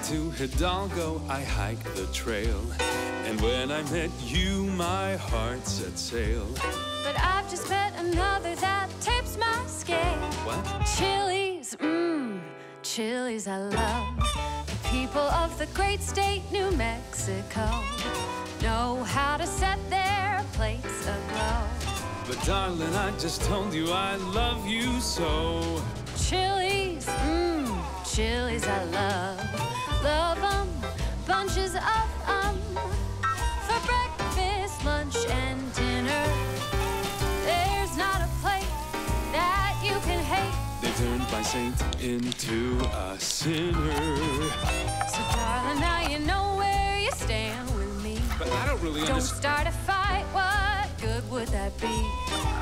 to Hidalgo, I hiked the trail. And when I met you, my heart set sail. But I've just met another that tips my scale. What? Chili's, Chili's I love. The people of the great state, New Mexico, know how to set their plates aglow. But darling, I just told you I love you so. Chili's, Chili's I love. Love 'em, bunches of 'em. For breakfast, lunch, and dinner. There's not a plate that you can hate. They turned my saint into a sinner. So darling, now you know where you stand with me. But I don't really Don't understand. start a fight, what good would that be?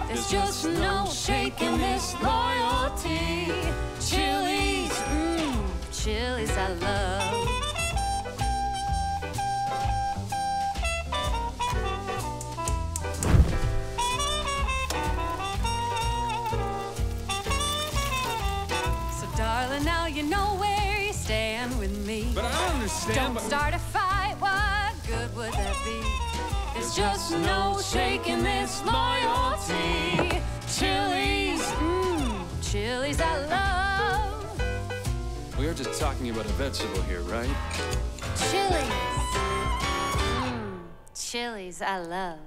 There's just no shaking this loyalty. Chili's, Chili's I love. So darling, now you know where you stand with me. But I don't understand. Don't start a fight, what good would that be? There's just no shaking this loyalty. Chili's, Chili's I love. We are just talking about a vegetable here, right? Chili's, Chili's I love.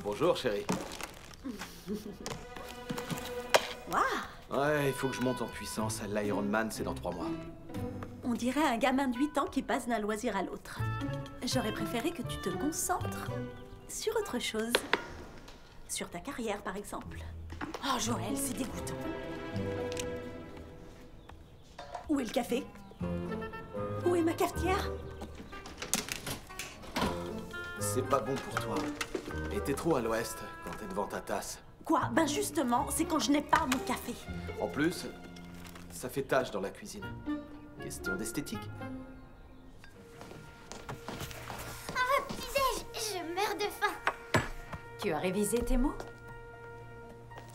Bonjour, chérie. Waouh! Ouais, il faut que je monte en puissance. L'Ironman, c'est dans 3 mois. On dirait un gamin de 8 ans qui passe d'un loisir à l'autre. J'aurais préféré que tu te concentres sur autre chose. Sur ta carrière, par exemple. Oh, Joël, c'est dégoûtant. Où est le café? Où est ma cafetière? C'est pas bon pour toi. Et t'es trop à l'ouest quand t'es devant ta tasse. Quoi? Ben justement, c'est quand je n'ai pas mon café. En plus, ça fait tache dans la cuisine. Question d'esthétique. Ah, petit-déj, je meurs de faim. Tu as révisé tes mots?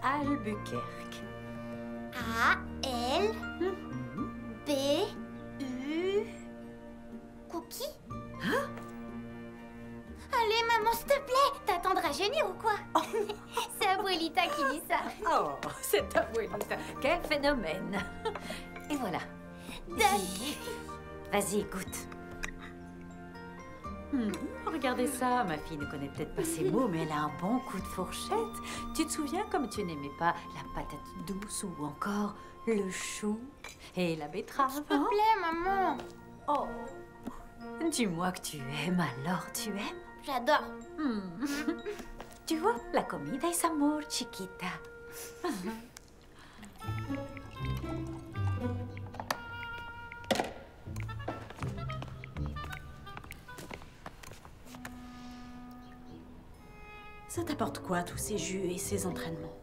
Albuquerque. A-L B-U Cookie? Hein? Allez, maman, s'il te plaît, t'attendras génie ou quoi? C'est Abuelita qui dit ça. Oh, c'est Abuelita. Quel phénomène. Et voilà. Vas-y, goûte. Regardez ça, ma fille ne connaît peut-être pas ces mots, mais elle a un bon coup de fourchette. Tu te souviens comme tu n'aimais pas la patate douce ou encore le chou et la betterave? S'il te plaît, maman. Oh, dis-moi que tu aimes, alors tu aimes? J'adore. Tu vois, la comida es amor, chiquita. Ça t'apporte quoi, tous ces jus et ces entraînements?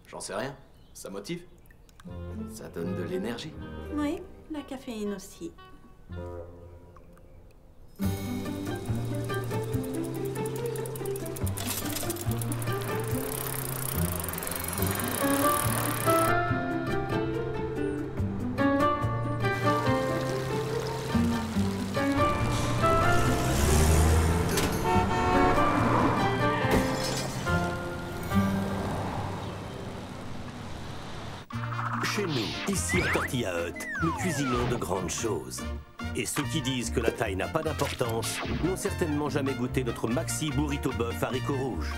J'en sais rien. Ça motive. Ça donne de l'énergie. Oui, la caféine aussi. Chez nous, ici à Tortilla Hut, nous cuisinons de grandes choses. Et ceux qui disent que la taille n'a pas d'importance n'ont certainement jamais goûté notre maxi burrito bœuf haricots rouges.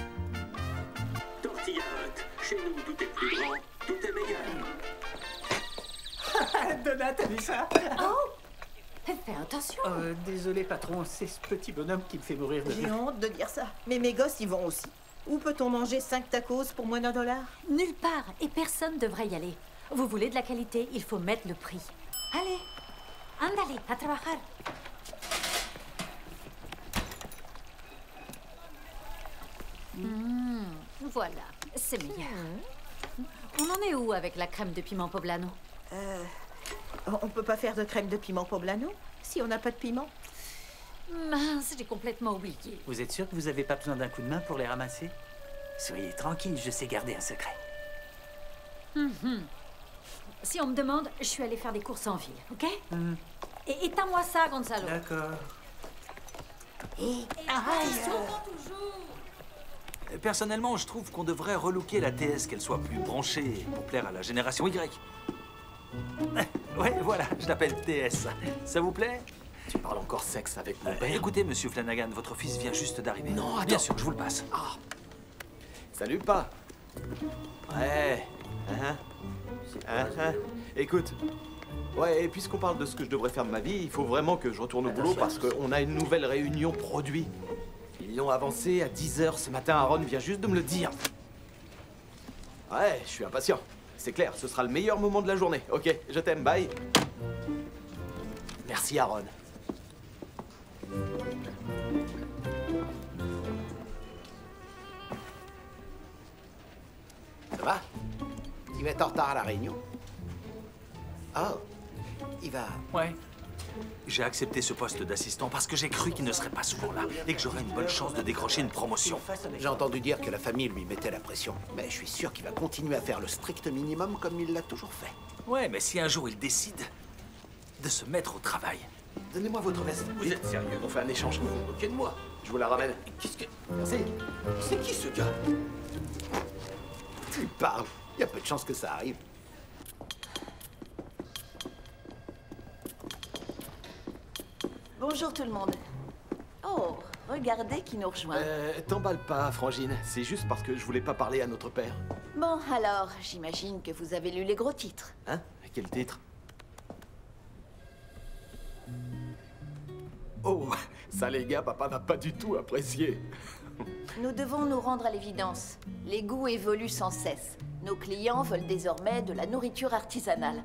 Tortilla Hut, chez nous tout est plus grand, tout est meilleur. Fiona, t'as vu ça? Fais attention. Désolé, patron, c'est ce petit bonhomme qui me fait mourir de J'ai rire. honte de dire ça. Mais mes gosses y vont aussi. Où peut-on manger 5 tacos pour moins d'$1? Nulle part, et personne devrait y aller. Vous voulez de la qualité, il faut mettre le prix. Allez, andale, a trabajar. Voilà, c'est meilleur. On en est où avec la crème de piment poblano? On peut pas faire de crème de piment poblano si on n'a pas de piment? Mince, j'ai complètement oublié. Vous êtes sûr que vous avez pas besoin d'un coup de main pour les ramasser? Soyez tranquille, je sais garder un secret. Si on me demande, je suis allée faire des courses en ville, ok? Et éteins-moi ça, Gonzalo. D'accord. Personnellement, je trouve qu'on devrait relooker la TS, qu'elle soit plus branchée pour plaire à la génération Y. Ouais, voilà, je l'appelle TS. Ça vous plaît? Tu parles encore sexe avec mon père? Écoutez, monsieur Flanagan, votre fils vient juste d'arriver. Non, attends. Bien sûr, je vous le passe. Salut, pas. Ouais. Écoute. Ouais, et puisqu'on parle de ce que je devrais faire de ma vie, il faut vraiment que je retourne au boulot parce qu'on a une nouvelle réunion produit. Ils l'ont avancé à 10h ce matin. Aaron vient juste de me le dire. Ouais, je suis impatient. C'est clair, ce sera le meilleur moment de la journée. Ok, je t'aime, bye. Merci, Aaron. Ça va? Il va être en retard à la réunion. Oh, il va... Ouais. J'ai accepté ce poste d'assistant parce que j'ai cru qu'il ne serait pas souvent là et que j'aurais une bonne chance de décrocher une promotion. J'ai entendu dire que la famille lui mettait la pression. Mais je suis sûr qu'il va continuer à faire le strict minimum comme il l'a toujours fait. Ouais, mais si un jour il décide de se mettre au travail. Donnez-moi votre veste. Vous êtes sérieux? On fait un échange. Ok de moi. Je vous la ramène. Qu'est-ce que... Merci. C'est qui ce gars? Tu parles. Il y a peu de chances que ça arrive. Bonjour tout le monde. Oh, regardez qui nous rejoint. T'emballe pas, Frangine. C'est juste parce que je voulais pas parler à notre père. Bon, alors, j'imagine que vous avez lu les gros titres. Hein? Quel titre? Oh, ça les gars, papa n'a pas du tout apprécié. Nous devons nous rendre à l'évidence. Les goûts évoluent sans cesse. Nos clients veulent désormais de la nourriture artisanale.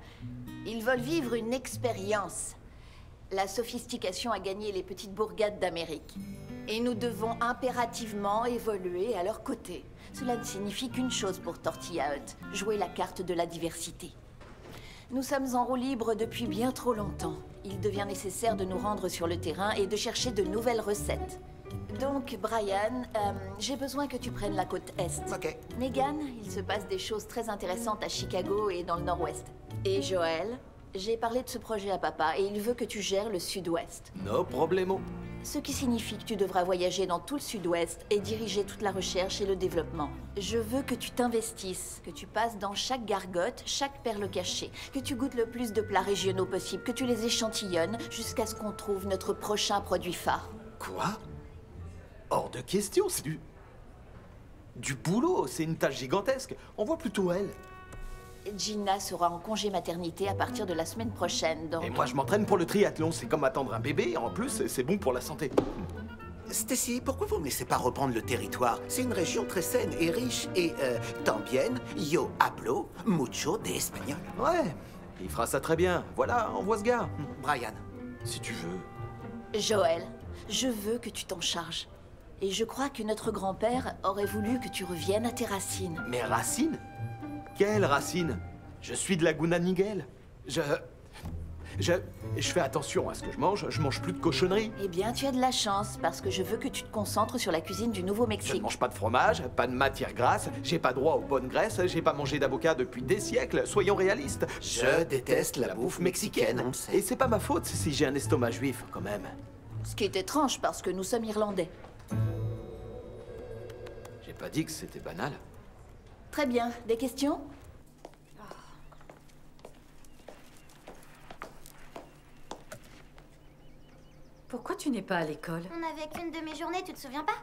Ils veulent vivre une expérience. La sophistication a gagné les petites bourgades d'Amérique. Et nous devons impérativement évoluer à leur côté. Cela ne signifie qu'une chose pour Tortilla Hut, jouer la carte de la diversité. Nous sommes en roue libre depuis bien trop longtemps. Il devient nécessaire de nous rendre sur le terrain et de chercher de nouvelles recettes. Donc, Brian, j'ai besoin que tu prennes la côte Est. Ok. Megan, il se passe des choses très intéressantes à Chicago et dans le Nord-Ouest. Et Joël, j'ai parlé de ce projet à papa et il veut que tu gères le Sud-Ouest. No problemo. Ce qui signifie que tu devras voyager dans tout le Sud-Ouest et diriger toute la recherche et le développement. Je veux que tu t'investisses, que tu passes dans chaque gargote, chaque perle cachée, que tu goûtes le plus de plats régionaux possible, que tu les échantillonnes jusqu'à ce qu'on trouve notre prochain produit phare. Quoi? Hors de question, c'est du boulot, c'est une tâche gigantesque. Envoie plutôt elle. Gina sera en congé maternité à partir de la semaine prochaine, donc... Et moi, je m'entraîne pour le triathlon. C'est comme attendre un bébé. En plus, c'est bon pour la santé. Stacy, pourquoi vous me laissez pas reprendre le territoire? C'est une région très saine et riche et también yo hablo mucho de espagnol. Ouais, il fera ça très bien. Voilà, envoie ce gars. Brian. Si tu veux. Joël, je veux que tu t'en charges. Et je crois que notre grand-père aurait voulu que tu reviennes à tes racines. Mes racines? Quelles racines? Je suis de la Gunanigel. Je fais attention à ce que je mange plus de cochonneries. Eh bien, tu as de la chance, parce que je veux que tu te concentres sur la cuisine du Je ne Nouveau-Mexique. mange pas de fromage, pas de matière grasse, j'ai pas droit aux bonnes graisses, j'ai pas mangé d'avocat depuis des siècles, soyons réalistes. Je déteste la bouffe mexicaine. Et c'est pas ma faute si j'ai un estomac juif, quand même. Ce qui est étrange, parce que nous sommes irlandais. J'ai pas dit que c'était banal. Très bien. Des questions? Pourquoi tu n'es pas à l'école? On n'avait qu'une de mes journées, tu te souviens pas?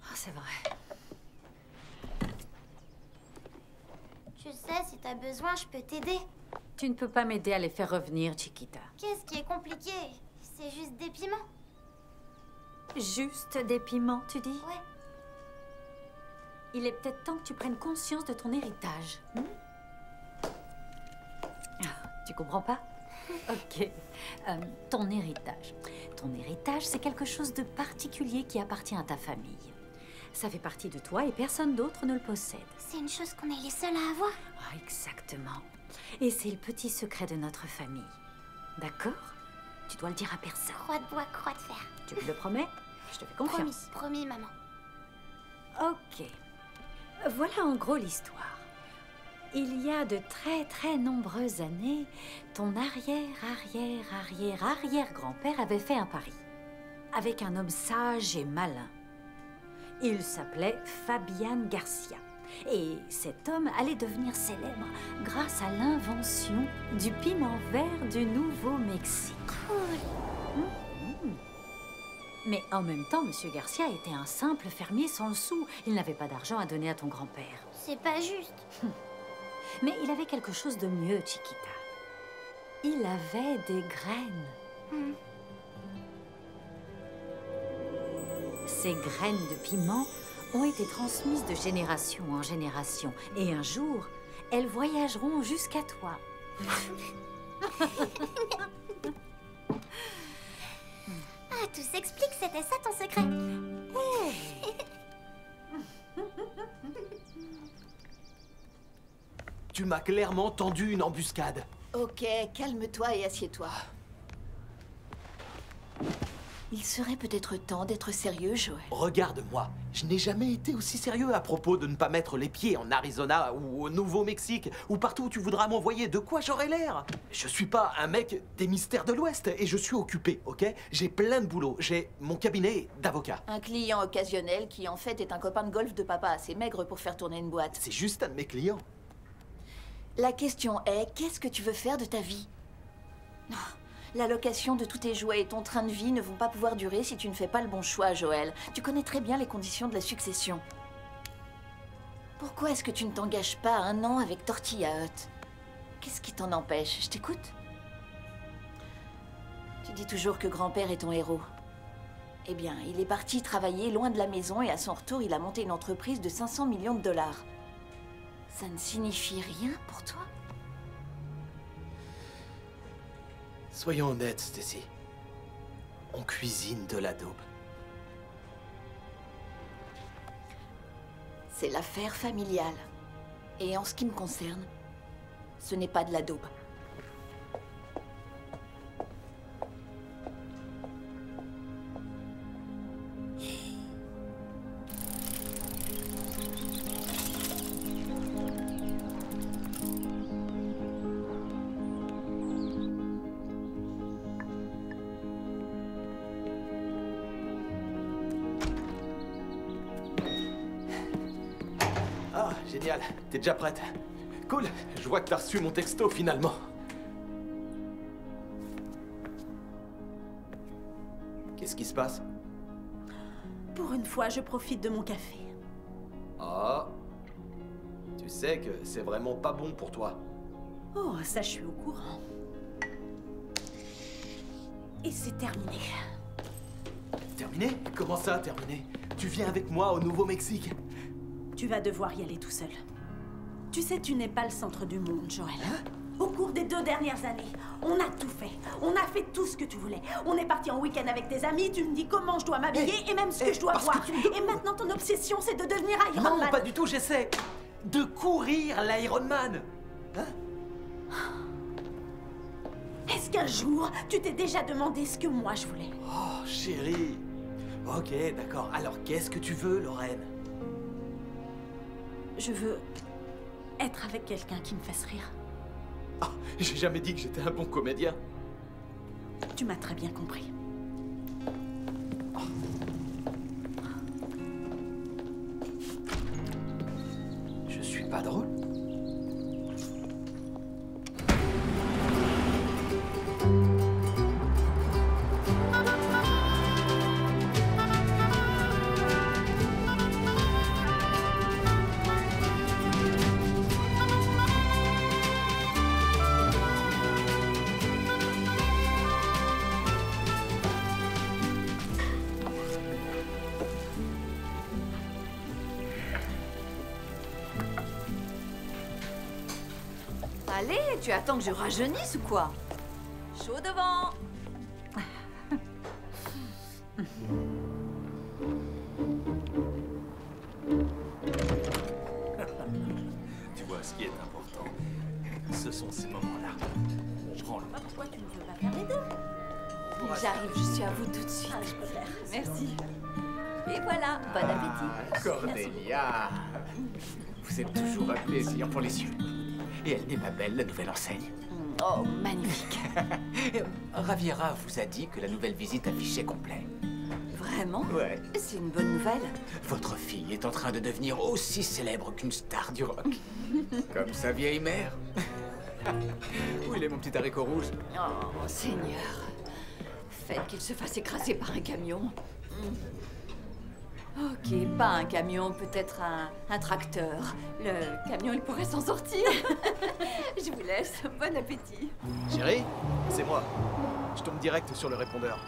Ah, c'est vrai. Tu sais, si t'as besoin, je peux t'aider. Tu ne peux pas m'aider à les faire revenir, Chiquita. Qu'est-ce qui est compliqué? C'est juste des piments. Juste des piments, tu dis? Ouais. Il est peut-être temps que tu prennes conscience de ton héritage. Tu comprends pas? Ok. Ton héritage. Ton héritage, c'est quelque chose de particulier qui appartient à ta famille. Ça fait partie de toi et personne d'autre ne le possède. C'est une chose qu'on est les seuls à avoir. Ah, exactement. Et c'est le petit secret de notre famille. D'accord? Tu dois le dire à personne. Croix de bois, croix de fer. Tu me le promets? Je te fais confiance. Promis, maman. Ok. Voilà en gros l'histoire. Il y a de très nombreuses années, ton arrière-grand-père avait fait un pari. Avec un homme sage et malin. Il s'appelait Fabian Garcia. Et cet homme allait devenir célèbre grâce à l'invention du piment vert du Nouveau-Mexique. Cool. Mais en même temps, Monsieur Garcia était un simple fermier sans le sou. Il n'avait pas d'argent à donner à ton grand-père. C'est pas juste. Mais il avait quelque chose de mieux, Chiquita. Il avait des graines. Ces graines de piment ont été transmises de génération en génération. Et un jour, elles voyageront jusqu'à toi. Ah, tout s'explique, c'était ça ton secret. Tu m'as clairement tendu une embuscade. Ok, calme-toi et assieds-toi. Il serait peut-être temps d'être sérieux, Joël. Regarde-moi, je n'ai jamais été aussi sérieux à propos de ne pas mettre les pieds en Arizona ou au Nouveau-Mexique ou partout où tu voudras m'envoyer. De quoi j'aurai l'air? Je suis pas un mec des mystères de l'Ouest et je suis occupé, ok? J'ai plein de boulot, j'ai mon cabinet d'avocat. Un client occasionnel qui en fait est un copain de golf de papa assez maigre pour faire tourner une boîte. C'est juste un de mes clients. La question est, qu'est-ce que tu veux faire de ta vie? La location de tous tes jouets et ton train de vie ne vont pas pouvoir durer si tu ne fais pas le bon choix, Joël. Tu connais très bien les conditions de la succession. Pourquoi est-ce que tu ne t'engages pas 1 an avec Tortilla Hut? Qu'est-ce qui t'en empêche? Je t'écoute. Tu dis toujours que grand-père est ton héros. Eh bien, il est parti travailler loin de la maison et à son retour, il a monté une entreprise de 500 millions de dollars. Ça ne signifie rien pour toi? Soyons honnêtes, Stacy. On cuisine de la daube. C'est l'affaire familiale. Et en ce qui me concerne, ce n'est pas de la daube. Génial, t'es déjà prête? Cool, je vois que t'as reçu mon texto finalement. Qu'est-ce qui se passe? Pour une fois, je profite de mon café. Oh, tu sais que c'est vraiment pas bon pour toi. Oh, ça, je suis au courant. Et c'est terminé. Terminé? Comment ça, terminé? Tu viens avec moi au Nouveau-Mexique? Tu vas devoir y aller tout seul. Tu sais, tu n'es pas le centre du monde, Joël. Au cours des 2 dernières années, on a tout fait. On a fait tout ce que tu voulais. On est parti en week-end avec tes amis, tu me dis comment je dois m'habiller et même ce que je dois boire. Et maintenant, ton obsession, c'est de devenir Iron Man. Non, pas du tout, j'essaie de courir l'Iron Man. Est-ce qu'un jour, tu t'es déjà demandé ce que moi je voulais? Oh, chérie. Ok, d'accord. Alors, qu'est-ce que tu veux, Lorraine? Je veux être avec quelqu'un qui me fasse rire. Ah, j'ai jamais dit que j'étais un bon comédien. Tu m'as très bien compris. Je suis pas drôle? Allez, tu attends que je rajeunisse ou quoi? Chaud devant. Tu vois, ce qui est important, ce sont ces moments-là. Je rends le... Pourquoi tu ne veux pas faire les deux? J'arrive, je suis à vous tout de suite. Je peux faire. Merci. Et voilà, bon appétit. Cordelia, vous êtes toujours un plaisir pour les yeux. Et elle n'est pas belle, la nouvelle enseigne. Oh, magnifique. Raviera vous a dit que la nouvelle visite affichait complet. Vraiment? Ouais. C'est une bonne nouvelle. Votre fille est en train de devenir aussi célèbre qu'une star du rock. Comme sa vieille mère. Où il est mon petit haricot rouge? Oh, Seigneur. Faites qu'il se fasse écraser par un camion. Ok, pas un camion, peut-être un tracteur. Le camion, il pourrait s'en sortir. Je vous laisse. Bon appétit. Chérie, c'est moi. Je tombe direct sur le répondeur.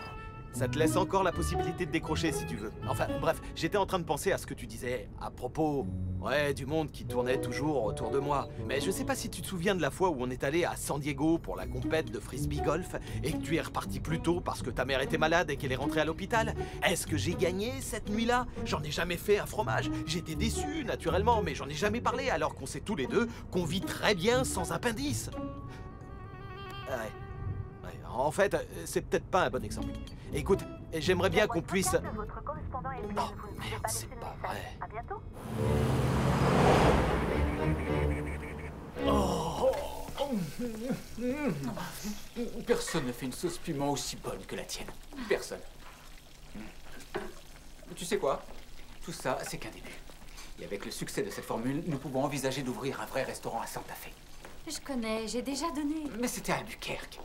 Ça te laisse encore la possibilité de décrocher si tu veux. Enfin, bref, j'étais en train de penser à ce que tu disais à propos, ouais, du monde qui tournait toujours autour de moi. Mais je sais pas si tu te souviens de la fois où on est allé à San Diego pour la compète de frisbee golf et que tu es reparti plus tôt parce que ta mère était malade et qu'elle est rentrée à l'hôpital. Est-ce que j'ai gagné cette nuit-là? J'en ai jamais fait un fromage. J'étais déçu, naturellement, mais j'en ai jamais parlé alors qu'on sait tous les deux qu'on vit très bien sans appendice. Ouais. En fait, c'est peut-être pas un bon exemple. Écoute, j'aimerais bien qu'on puisse... Oh, merde, c'est pas vrai. À bientôt. Personne ne fait une sauce piment aussi bonne que la tienne. Personne. Tu sais quoi? Tout ça, c'est qu'un début. Et avec le succès de cette formule, nous pouvons envisager d'ouvrir un vrai restaurant à Santa Fe. Je connais, j'ai déjà donné. Mais c'était à Albuquerque.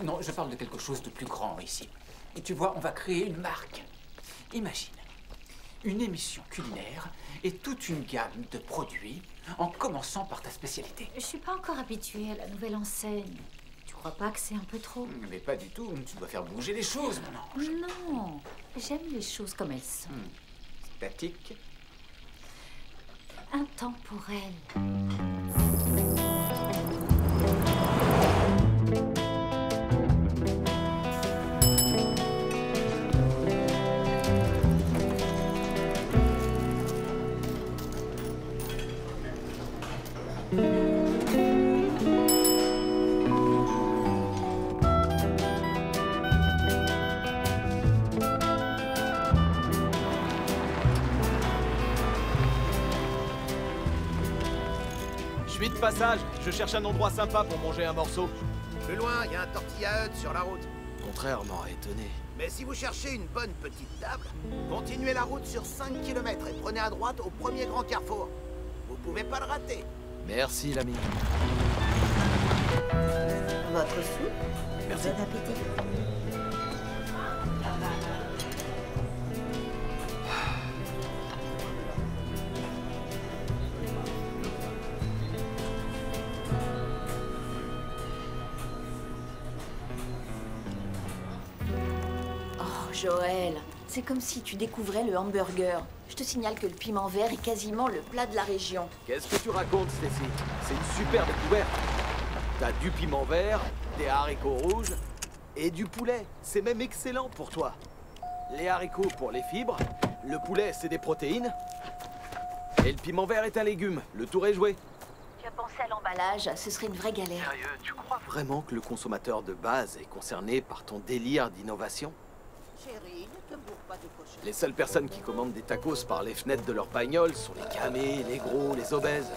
Non, je parle de quelque chose de plus grand ici. Et tu vois, on va créer une marque. Imagine, une émission culinaire et toute une gamme de produits, en commençant par ta spécialité. Je suis pas encore habituée à la nouvelle enseigne. Tu crois pas que c'est un peu trop? Mais pas du tout, tu dois faire bouger les choses, mon ange. Non, j'aime les choses comme elles sont. Statique. Intemporelles. Je suis de passage, je cherche un endroit sympa pour manger un morceau. Plus loin, il y a un Tortilla Hut sur la route. Contrairement étonné. Mais si vous cherchez une bonne petite table, continuez la route sur 5 km et prenez à droite au premier grand carrefour. Vous pouvez pas le rater. Merci, l'ami. Votre soupe? Merci. Bon appétit. Joël, c'est comme si tu découvrais le hamburger. Je te signale que le piment vert est quasiment le plat de la région. Qu'est-ce que tu racontes, Stacy? C'est une super découverte. T'as du piment vert, des haricots rouges et du poulet. C'est même excellent pour toi. Les haricots pour les fibres, le poulet c'est des protéines, et le piment vert est un légume. Le tour est joué. Tu as pensé à l'emballage, ce serait une vraie galère. Sérieux, tu crois vraiment que le consommateur de base est concerné par ton délire d'innovation? Chérie, ne te bourre pas de cochon. Les seules personnes qui commandent des tacos par les fenêtres de leur bagnole sont les camés, les gros, les obèses.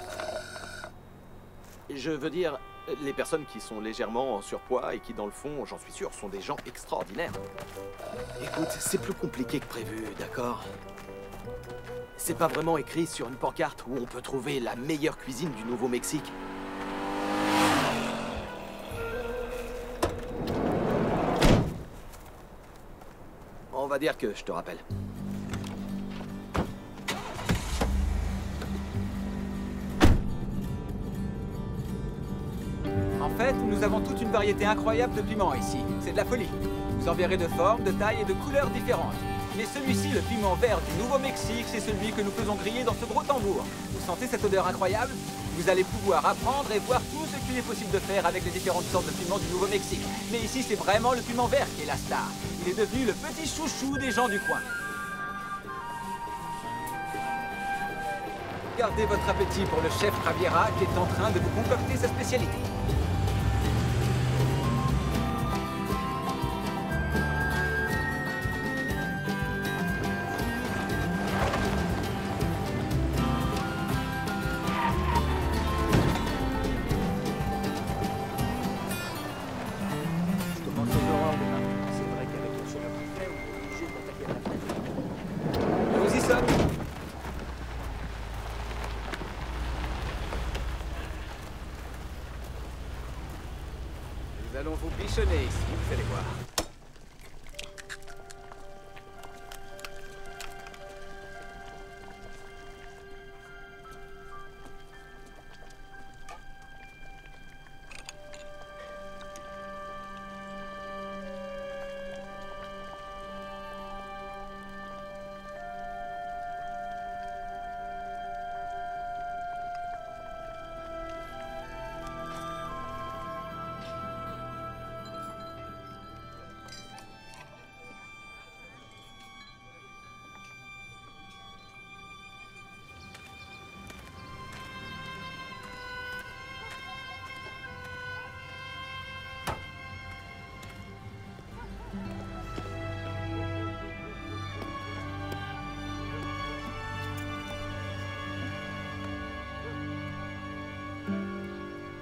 Je veux dire, les personnes qui sont légèrement en surpoids et qui, dans le fond, j'en suis sûr, sont des gens extraordinaires. Écoute, c'est plus compliqué que prévu, d'accord? C'est pas vraiment écrit sur une pancarte où on peut trouver la meilleure cuisine du Nouveau-Mexique. On va dire que je te rappelle. En fait, nous avons toute une variété incroyable de piments ici. C'est de la folie. Vous en verrez de formes, de tailles et de couleurs différentes. Mais celui-ci, le piment vert du Nouveau-Mexique, c'est celui que nous faisons griller dans ce gros tambour. Vous sentez cette odeur incroyable? Vous allez pouvoir apprendre et voir tout ce qu'il est possible de faire avec les différentes sortes de piments du Nouveau-Mexique. Mais ici, c'est vraiment le piment vert qui est la star. Il est devenu le petit chouchou des gens du coin. Gardez votre appétit pour le chef Javiera qui est en train de vous concocter sa spécialité. Je commence aux aurores demain. C'est vrai qu'avec le chemin parfait, on est obligé d'attaquer à la fenêtre. Nous y sommes. Nous allons vous bichonner ici, vous allez voir.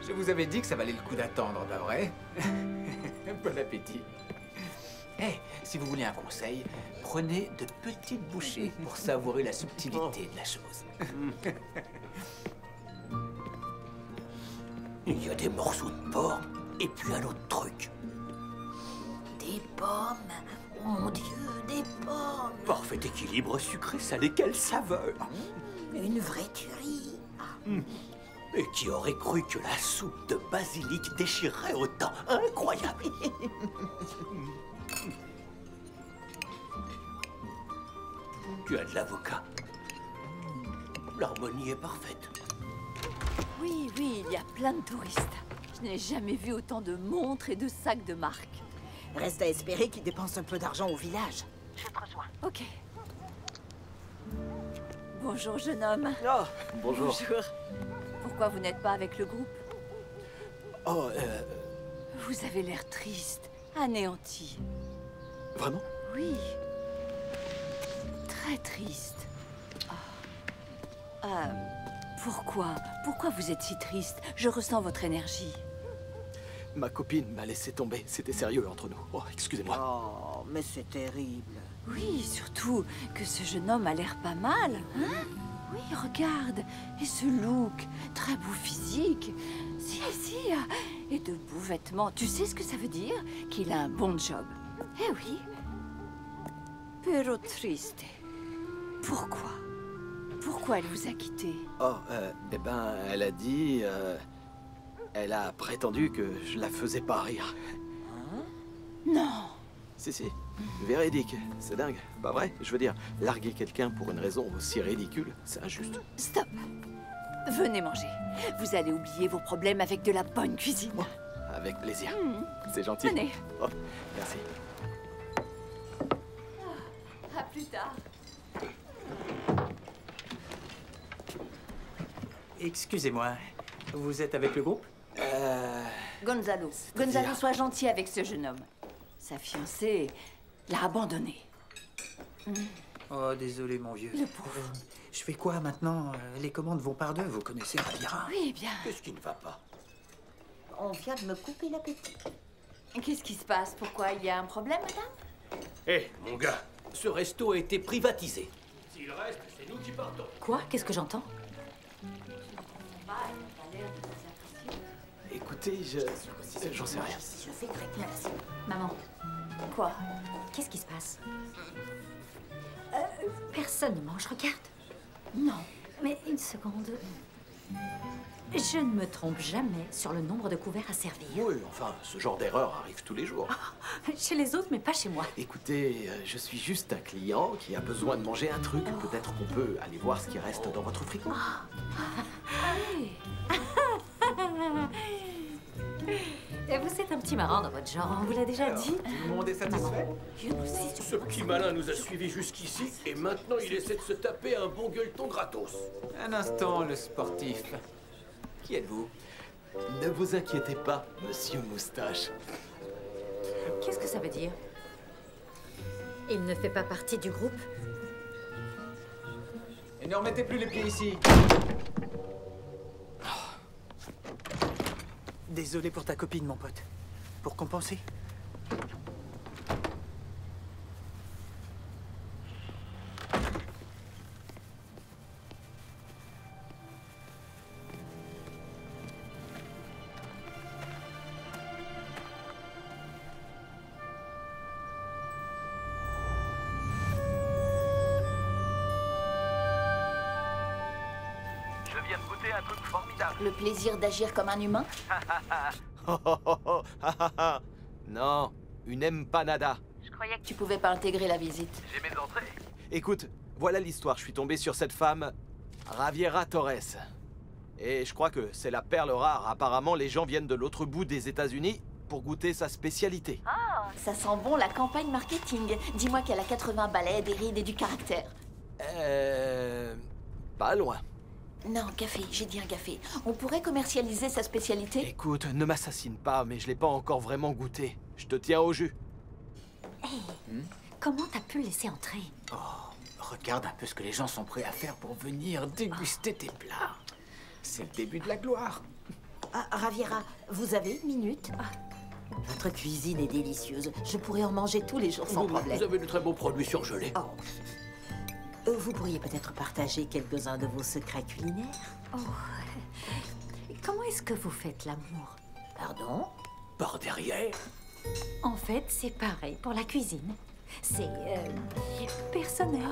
Je vous avais dit que ça valait le coup d'attendre, pas vrai? Bon appétit. Eh, si vous voulez un conseil, prenez de petites bouchées pour savourer la subtilité de la chose. Il y a des morceaux de porc et puis un autre truc. Des pommes. Oh mon Dieu, des pommes. Parfait équilibre sucré-salé, quelle saveur! Une vraie tuerie. Et qui aurait cru que la soupe de basilic déchirerait autant? Incroyable! Tu as de l'avocat. L'harmonie est parfaite. Oui, oui, il y a plein de touristes. Je n'ai jamais vu autant de montres et de sacs de marque. Reste à espérer qu'ils dépensent un peu d'argent au village. Je te rejoins. Ok. Bonjour, jeune homme. Oh, bonjour. Bonjour. Pourquoi vous n'êtes pas avec le groupe? Oh, Vous avez l'air triste, anéanti. Vraiment? Oui. Très triste. Pourquoi? Pourquoi vous êtes si triste? Je ressens votre énergie. Ma copine m'a laissé tomber. C'était sérieux entre nous. Oh, excusez-moi. Oh, mais c'est terrible. Oui, surtout que ce jeune homme a l'air pas mal, hein? Oui, regarde. Et ce look, très beau physique. Si, et de beaux vêtements. Tu sais ce que ça veut dire? Qu'il a un bon job. Eh oui. Pero triste. Pourquoi? Pourquoi elle vous a quitté? Oh, eh ben, elle a dit... elle a prétendu que je la faisais pas rire. Hein? Non. Si, véridique. C'est dingue. Pas vrai? Je veux dire, larguer quelqu'un pour une raison aussi ridicule, c'est injuste. Stop. Venez manger. Vous allez oublier vos problèmes avec de la bonne cuisine. Oh, avec plaisir. C'est gentil. Venez. Oh, merci. À plus tard. Excusez-moi, vous êtes avec le groupe? Gonzalo. Gonzalo, sois gentil avec ce jeune homme. Sa fiancée l'a abandonné. Oh, désolé, mon vieux. Le pauvre. Je fais quoi maintenant? Les commandes vont par deux, vous connaissez Javiera. Oui, bien. Qu'est-ce qui ne va pas? On vient de me couper l'appétit. Qu'est-ce qui se passe? Pourquoi? Il y a un problème, madame? Hé, mon gars, ce resto a été privatisé. S'il reste, c'est nous qui partons. Quoi? Qu'est-ce que j'entends? Écoutez, j'en sais rien. Je fais très bien. Maman. Quoi? Qu'est-ce qui se passe? Personne ne mange, regarde. Non. Mais une seconde. Je ne me trompe jamais sur le nombre de couverts à servir. Oui, enfin, ce genre d'erreur arrive tous les jours. Chez les autres, mais pas chez moi. Écoutez, je suis juste un client qui a besoin de manger un truc. Peut-être qu'on peut aller voir ce qui reste dans votre frigo. Et vous êtes un petit marrant dans votre genre, on vous l'a déjà dit. Tout le monde est satisfait? Ce petit malin nous a suivis jusqu'ici et maintenant il essaie de se taper un bon gueuleton gratos. Un instant, le sportif. Qui êtes-vous? Ne vous inquiétez pas, monsieur Moustache. Qu'est-ce que ça veut dire? Il ne fait pas partie du groupe? Et ne remettez plus les pieds ici. Désolé pour ta copine, mon pote. Pour compenser. Je viens de goûter un truc formidable. Le plaisir d'agir comme un humain? Non, une empanada. Je croyais que tu pouvais pas intégrer la visite. J'ai mes entrées. Écoute, voilà l'histoire. Je suis tombé sur cette femme, Javiera Torres. Et je crois que c'est la perle rare. Apparemment, les gens viennent de l'autre bout des États-Unis pour goûter sa spécialité. Ah, ça sent bon la campagne marketing. Dis-moi qu'elle a 80 balais, des rides et du caractère. Pas loin. Non, café, j'ai dit un café. On pourrait commercialiser sa spécialité? Écoute, ne m'assassine pas, mais je l'ai pas encore vraiment goûté. Je te tiens au jus. Hey, comment t'as pu le laisser entrer? Oh, regarde un peu ce que les gens sont prêts à faire pour venir déguster tes plats. C'est le début de la gloire. Ah, Javiera, vous avez une minute? Votre cuisine est délicieuse. Je pourrais en manger tous les jours sans problème. Vous avez de très beaux produits surgelés. Oh. Vous pourriez peut-être partager quelques-uns de vos secrets culinaires? Oh. Comment est-ce que vous faites l'amour? Pardon? Par derrière. En fait, c'est pareil pour la cuisine. C'est personnel.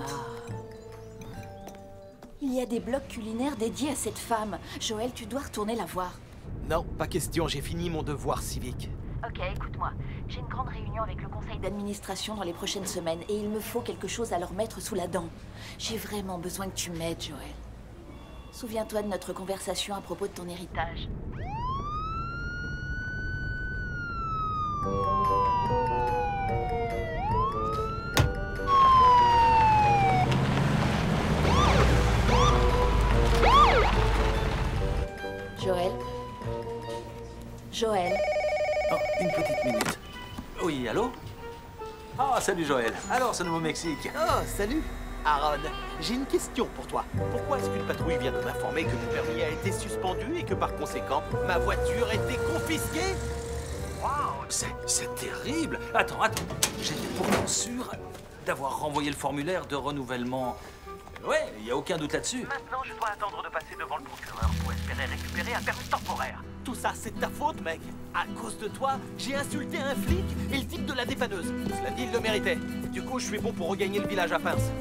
Il y a des blogs culinaires dédiés à cette femme. Joël, tu dois retourner la voir. Non, pas question, j'ai fini mon devoir civique. Ok, écoute-moi. J'ai une grande réunion avec le conseil d'administration dans les prochaines semaines et il me faut quelque chose à leur mettre sous la dent. J'ai vraiment besoin que tu m'aides, Joël. Souviens-toi de notre conversation à propos de ton héritage. Joël? Joël? Oh, une petite minute. Oui, allô? Ah, salut Joël. Alors, ce Nouveau-Mexique? Oh, salut Aaron, j'ai une question pour toi. Pourquoi est-ce qu'une patrouille vient de m'informer que mon permis a été suspendu et que par conséquent, ma voiture a été confisquée? Waouh, c'est terrible. Attends. J'étais pourtant sûr d'avoir renvoyé le formulaire de renouvellement. Ouais, il n'y a aucun doute là-dessus. Maintenant, je dois attendre de passer devant le procureur pour espérer récupérer un permis temporaire. Tout ça, c'est de ta faute, mec. À cause de toi, j'ai insulté un flic et le type de la dépanneuse. Cela dit, il le méritait. Du coup, je suis bon pour regagner le village à pince.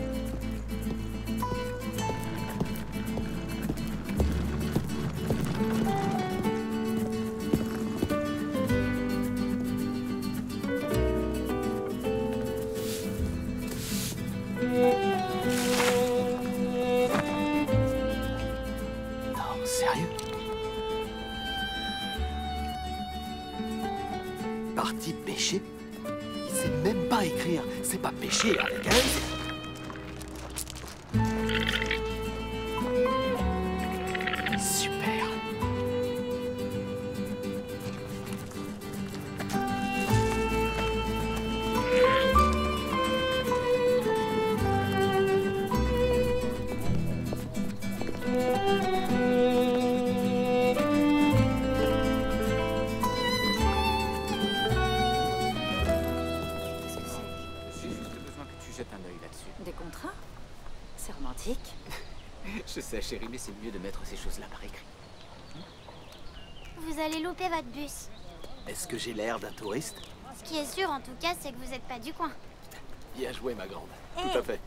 Sérieux? Parti pêcher? Il sait même pas écrire. C'est pas pêcher avec un S. Super. J'ai juste besoin que tu jettes un œil là-dessus. Des contrats? C'est romantique. Je sais, chérie, mais c'est mieux de mettre ces choses-là par écrit. Vous allez louper votre bus. Est-ce que j'ai l'air d'un touriste? Ce qui est sûr, en tout cas, c'est que vous n'êtes pas du coin. Bien joué, ma grande. Hey. Tout à fait.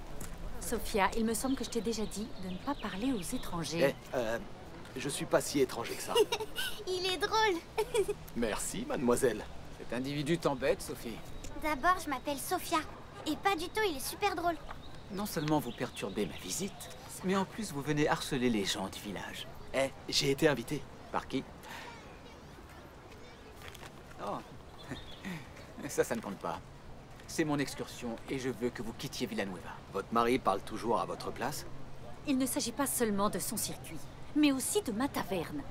Sophia, il me semble que je t'ai déjà dit de ne pas parler aux étrangers. Je suis pas si étranger que ça. Il est drôle. Merci, mademoiselle. Cet individu t'embête, Sophie. D'abord, je m'appelle Sophia. Et pas du tout, il est super drôle. Non seulement vous perturbez ma visite, mais en plus vous venez harceler les gens du village. Eh, j'ai été invité. Par qui? Oh. Ça ne compte pas. C'est mon excursion et je veux que vous quittiez Villanueva. Votre mari parle toujours à votre place? Il ne s'agit pas seulement de son circuit, mais aussi de ma taverne.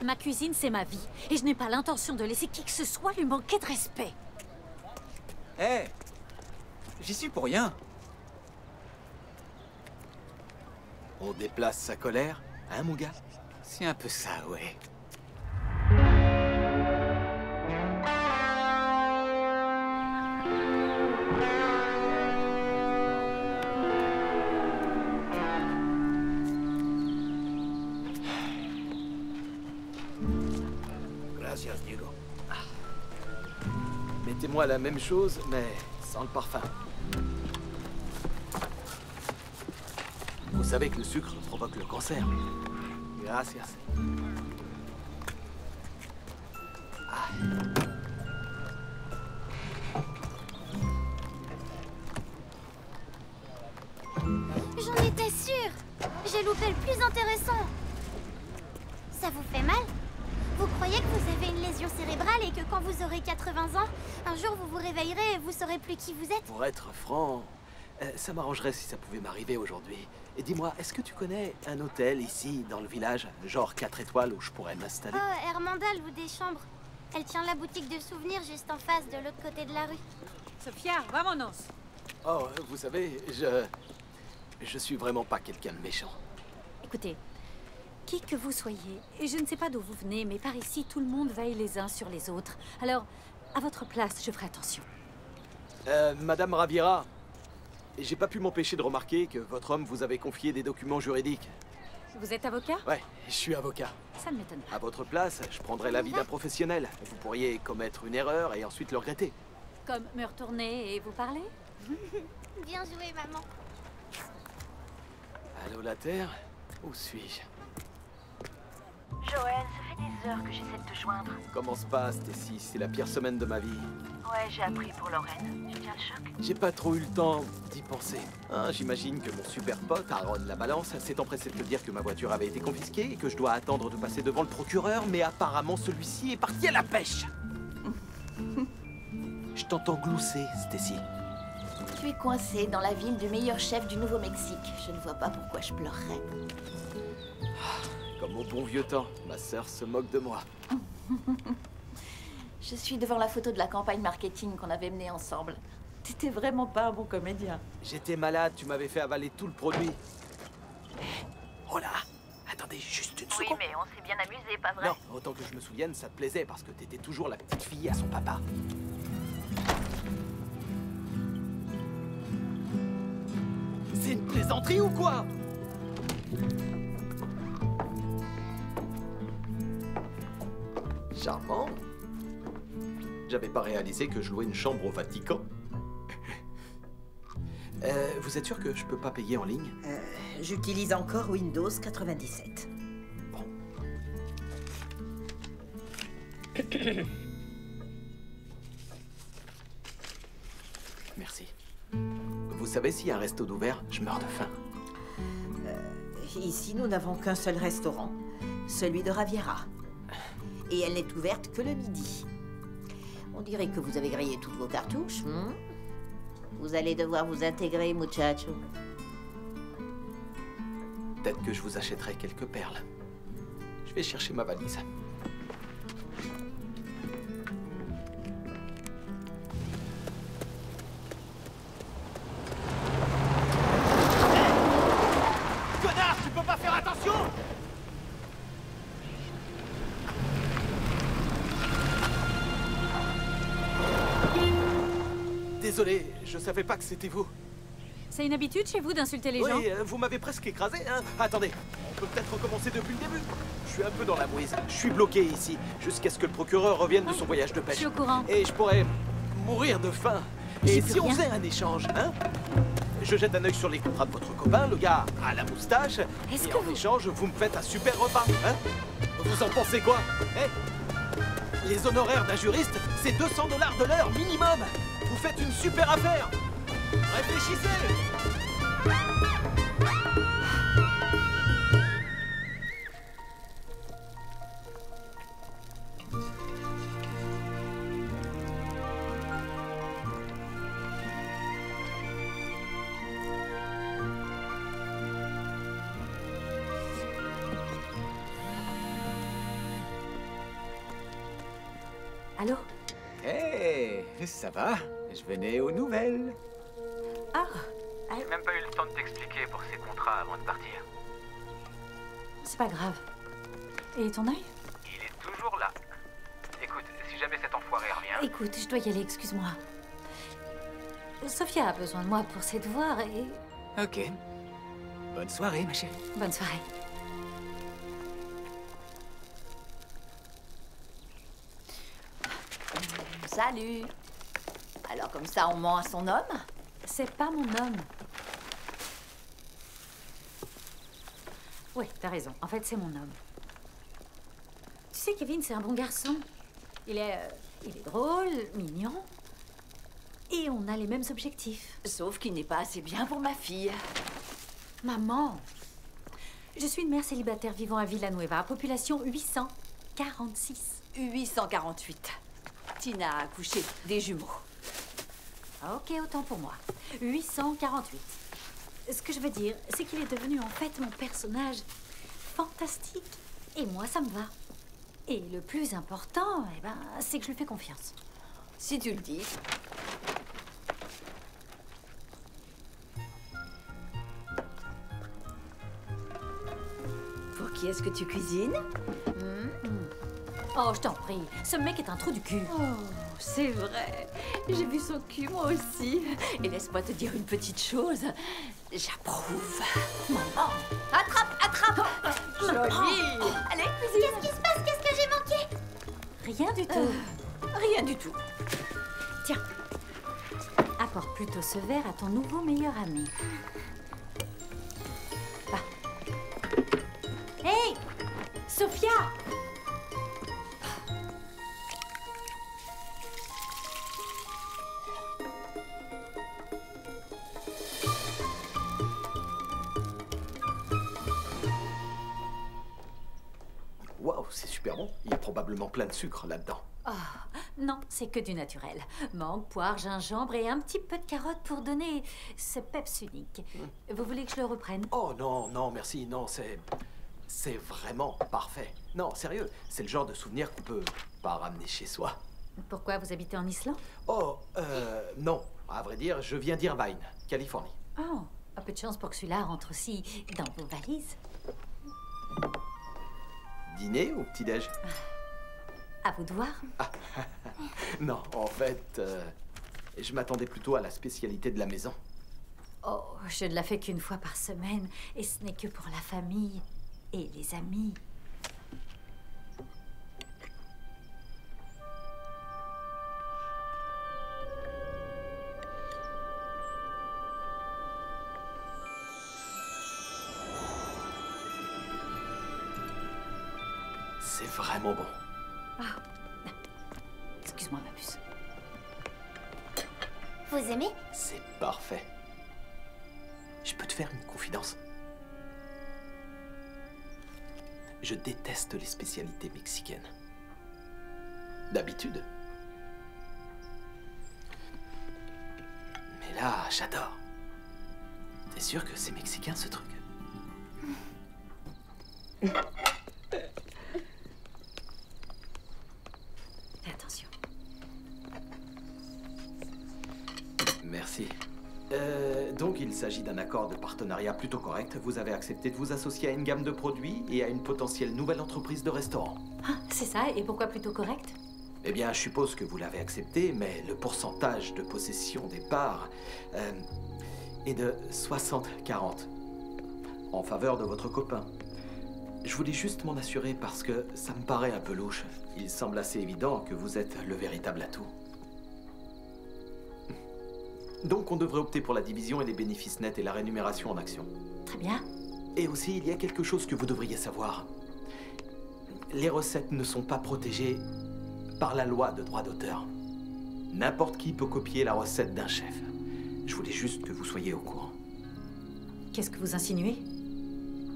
Ma cuisine, c'est ma vie, et je n'ai pas l'intention de laisser qui que ce soit lui manquer de respect. Hé, j'y suis pour rien. On déplace sa colère, hein, mon gars? C'est un peu ça, ouais. Gracias, Diego. Mettez-moi la même chose, mais sans le parfum. Vous savez que le sucre provoque le cancer. Gracias. J'en étais sûre. J'ai loupé le plus intéressant. Ça vous fait mal? Vous croyez que vous avez une lésion cérébrale et que quand vous aurez 80 ans, un jour vous vous réveillerez et vous saurez plus qui vous êtes? Pour être franc, ça m'arrangerait si ça pouvait m'arriver aujourd'hui. Et dis-moi, est-ce que tu connais un hôtel ici, dans le village, genre 4 étoiles où je pourrais m'installer? Oh, Hermanda loue des chambres. Elle tient la boutique de souvenirs juste en face, de l'autre côté de la rue. Sofia, vámonos. Oh, vous savez, je suis vraiment pas quelqu'un de méchant. Écoutez, qui que vous soyez, et je ne sais pas d'où vous venez, mais par ici, tout le monde veille les uns sur les autres. Alors, à votre place, je ferai attention. Madame Ravira, j'ai pas pu m'empêcher de remarquer que votre homme vous avait confié des documents juridiques. Vous êtes avocat? Ouais, je suis avocat. Ça ne m'étonne pas. À votre place, je prendrais l'avis d'un professionnel. Vous pourriez commettre une erreur et ensuite le regretter. Comme me retourner et vous parler? Bien joué, maman. Allô, la Terre? Où suis-je? Joël, ça fait des heures que j'essaie de te joindre. Comment se passe, Stacy? C'est la pire semaine de ma vie. Ouais, j'ai appris pour Lorraine. Tu tiens le choc? J'ai pas trop eu le temps d'y penser. Hein, j'imagine que mon super pote, Aaron La Balance, s'est empressé de te dire que ma voiture avait été confisquée et que je dois attendre de passer devant le procureur, mais apparemment celui-ci est parti à la pêche. Je t'entends glousser, Stacy. Tu es coincé dans la ville du meilleur chef du Nouveau-Mexique. Je ne vois pas pourquoi je pleurerais. Comme au bon vieux temps, ma sœur se moque de moi. Je suis devant la photo de la campagne marketing qu'on avait menée ensemble. T'étais vraiment pas un bon comédien. J'étais malade, tu m'avais fait avaler tout le produit. Oh là! Attendez, juste une seconde. Oui, mais on s'est bien amusé, pas vrai? Non, autant que je me souvienne, ça te plaisait parce que t'étais toujours la petite fille à son papa. C'est une plaisanterie ou quoi? Charmant. J'avais pas réalisé que je louais une chambre au Vatican. Vous êtes sûr que je peux pas payer en ligne? J'utilise encore Windows 97. Bon. Merci. Vous savez s'il y a un resto d'ouvert? Je meurs de faim. Ici, nous n'avons qu'un seul restaurant, celui de Raviera. Et elle n'est ouverte que le midi. On dirait que vous avez grillé toutes vos cartouches. Vous allez devoir vous intégrer, muchacho. Peut-être que je vous achèterai quelques perles. Je vais chercher ma valise. Connard, tu peux pas faire attention? Désolé, je savais pas que c'était vous. C'est une habitude chez vous d'insulter les gens? Oui, vous m'avez presque écrasé, hein. Attendez, on peut peut-être recommencer depuis le début. Je suis un peu dans la mouise. Je suis bloqué ici, jusqu'à ce que le procureur revienne de son voyage de pêche. Je suis au courant. Et je pourrais mourir de faim. Et si on faisait un échange, hein? je jette un œil sur les contrats de votre copain, le gars à la moustache. Est-ce Et que en vous... échange, vous me faites un super repas, hein? Vous en pensez quoi? Eh, les honoraires d'un juriste, c'est 200 $ de l'heure minimum. Vous faites une super affaire. Réfléchissez. Allô? Hé, ça va? Je venais aux nouvelles. Ah, J'ai même pas eu le temps de t'expliquer pour ces contrats avant de partir. c'est pas grave. Et ton œil? Il est toujours là. Écoute, si jamais cet enfoiré revient... Écoute, je dois y aller, excuse-moi. Sophia a besoin de moi pour ses devoirs et... Ok. Bonne soirée, ma chérie. Bonne soirée. Salut. Alors comme ça, on ment à son homme? C'est pas mon homme. Oui, t'as raison. En fait, c'est mon homme. Tu sais, Kevin, c'est un bon garçon. Il est drôle, mignon. Et on a les mêmes objectifs. Sauf qu'il n'est pas assez bien pour ma fille. Maman, je suis une mère célibataire vivant à Villanueva, population 846. 848. Tina a accouché des jumeaux. Ok, autant pour moi. 848. Ce que je veux dire, c'est qu'il est devenu en fait mon personnage fantastique. Et moi, ça me va. Et le plus important, eh ben, c'est que je lui fais confiance. Si tu le dis. Pour qui est-ce que tu cuisines? Oh, je t'en prie. Ce mec est un trou du cul. Oh, c'est vrai. J'ai vu son cul, moi aussi. Et laisse-moi te dire une petite chose. J'approuve. Maman. Attrape, attrape. Jolie. Allez, cuisine. Qu'est-ce qui se passe? Qu'est-ce que j'ai manqué? Rien du tout. Rien du tout. Tiens. Apporte plutôt ce verre à ton nouveau meilleur ami. Va. Hey, Sophia! Waouh, c'est super bon. Il y a probablement plein de sucre là-dedans. Oh, non, c'est que du naturel. Mangue, poire, gingembre et un petit peu de carotte pour donner ce peps unique. Vous voulez que je le reprenne? Oh non, non, merci, non, c'est vraiment parfait. Non, sérieux, c'est le genre de souvenir qu'on peut pas ramener chez soi. Pourquoi vous habitez en Islande? Oh, non. À vrai dire, je viens d'Irvine, Californie. Oh, un peu de chance pour que celui-là rentre aussi dans vos valises. Dîner ou petit-déj? À vous de voir. Non, en fait, je m'attendais plutôt à la spécialité de la maison. Oh, je ne la fais qu'une fois par semaine, et ce n'est que pour la famille et les amis. C'est vraiment bon. Ah, excuse-moi, ma puce. Vous aimez? C'est parfait. Je peux te faire une confidence? Je déteste les spécialités mexicaines. D'habitude. Mais là, j'adore. T'es sûr que c'est mexicain, ce truc? Fais attention. Merci. Donc, il s'agit d'un accord de partenariat plutôt correct. Vous avez accepté de vous associer à une gamme de produits et à une potentielle nouvelle entreprise de restaurant. Ah, c'est ça, et pourquoi plutôt correct? Eh bien, je suppose que vous l'avez accepté, mais le pourcentage de possession des parts est de 60-40 en faveur de votre copain. Je voulais juste m'en assurer parce que ça me paraît un peu louche. Il semble assez évident que vous êtes le véritable atout. Donc on devrait opter pour la division et les bénéfices nets et la rémunération en actions. Très bien. Et aussi, il y a quelque chose que vous devriez savoir. Les recettes ne sont pas protégées par la loi de droit d'auteur. N'importe qui peut copier la recette d'un chef. Je voulais juste que vous soyez au courant. Qu'est-ce que vous insinuez?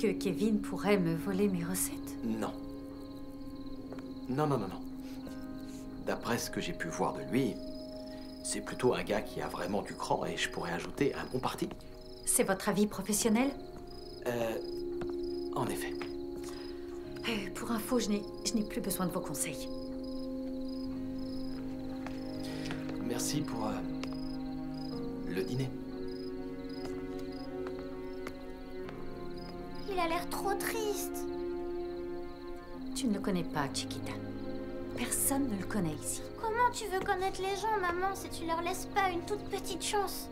Que Kevin pourrait me voler mes recettes? Non. Non. D'après ce que j'ai pu voir de lui, c'est plutôt un gars qui a vraiment du cran et je pourrais ajouter un bon parti. C'est votre avis professionnel? En effet. Pour info, je n'ai plus besoin de vos conseils. Merci pour le dîner. Il a l'air trop triste. Tu ne le connais pas, Chiquita. Personne ne le connaît ici. Comment tu veux connaître les gens, maman, si tu leur laisses pas une toute petite chance?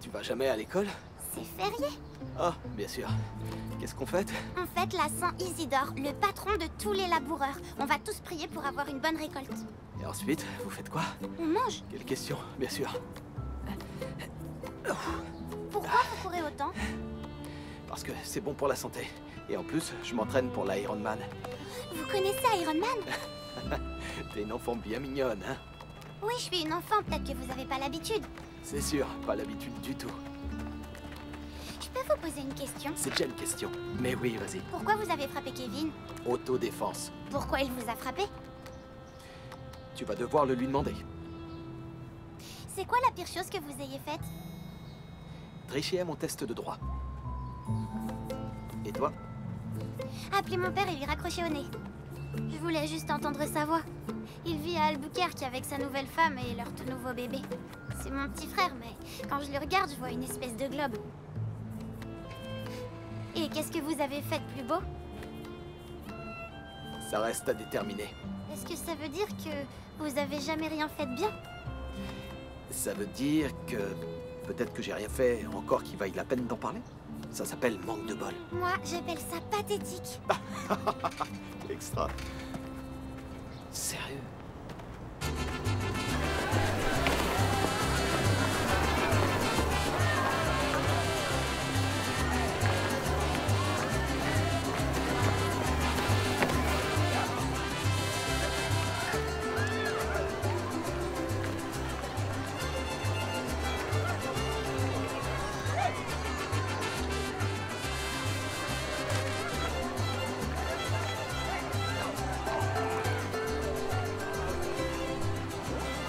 Tu vas jamais à l'école? C'est férié. Ah, bien sûr. Qu'est-ce qu'on fête? On fête la Saint Isidore, le patron de tous les laboureurs. On va tous prier pour avoir une bonne récolte. Et ensuite, vous faites quoi? On mange. Quelle question, bien sûr. Pourquoi vous courez autant? Parce que c'est bon pour la santé. Et en plus, je m'entraîne pour l'Ironman. Vous connaissez Iron Man? T'es une enfant bien mignonne, hein? Oui, je suis une enfant, peut-être que vous avez pas l'habitude. C'est sûr, pas l'habitude du tout. Je peux vous poser une question? C'est déjà une question. Mais oui, vas-y. Pourquoi vous avez frappé Kevin? Autodéfense. Pourquoi il vous a frappé? Tu vas devoir le lui demander. C'est quoi la pire chose que vous ayez faite? Tricher à mon test de droit. Et toi? Appelez mon père et lui raccrocher au nez. Je voulais juste entendre sa voix. Il vit à Albuquerque avec sa nouvelle femme et leur tout nouveau bébé. C'est mon petit frère, mais quand je le regarde, je vois une espèce de globe. Et qu'est-ce que vous avez fait de plus beau? Ça reste à déterminer. Est-ce que ça veut dire que vous avez jamais rien fait de bien? Ça veut dire que peut-être que j'ai rien fait encore qui vaille la peine d'en parler. Ça s'appelle manque de bol. Moi, j'appelle ça pathétique. Extra. Sérieux?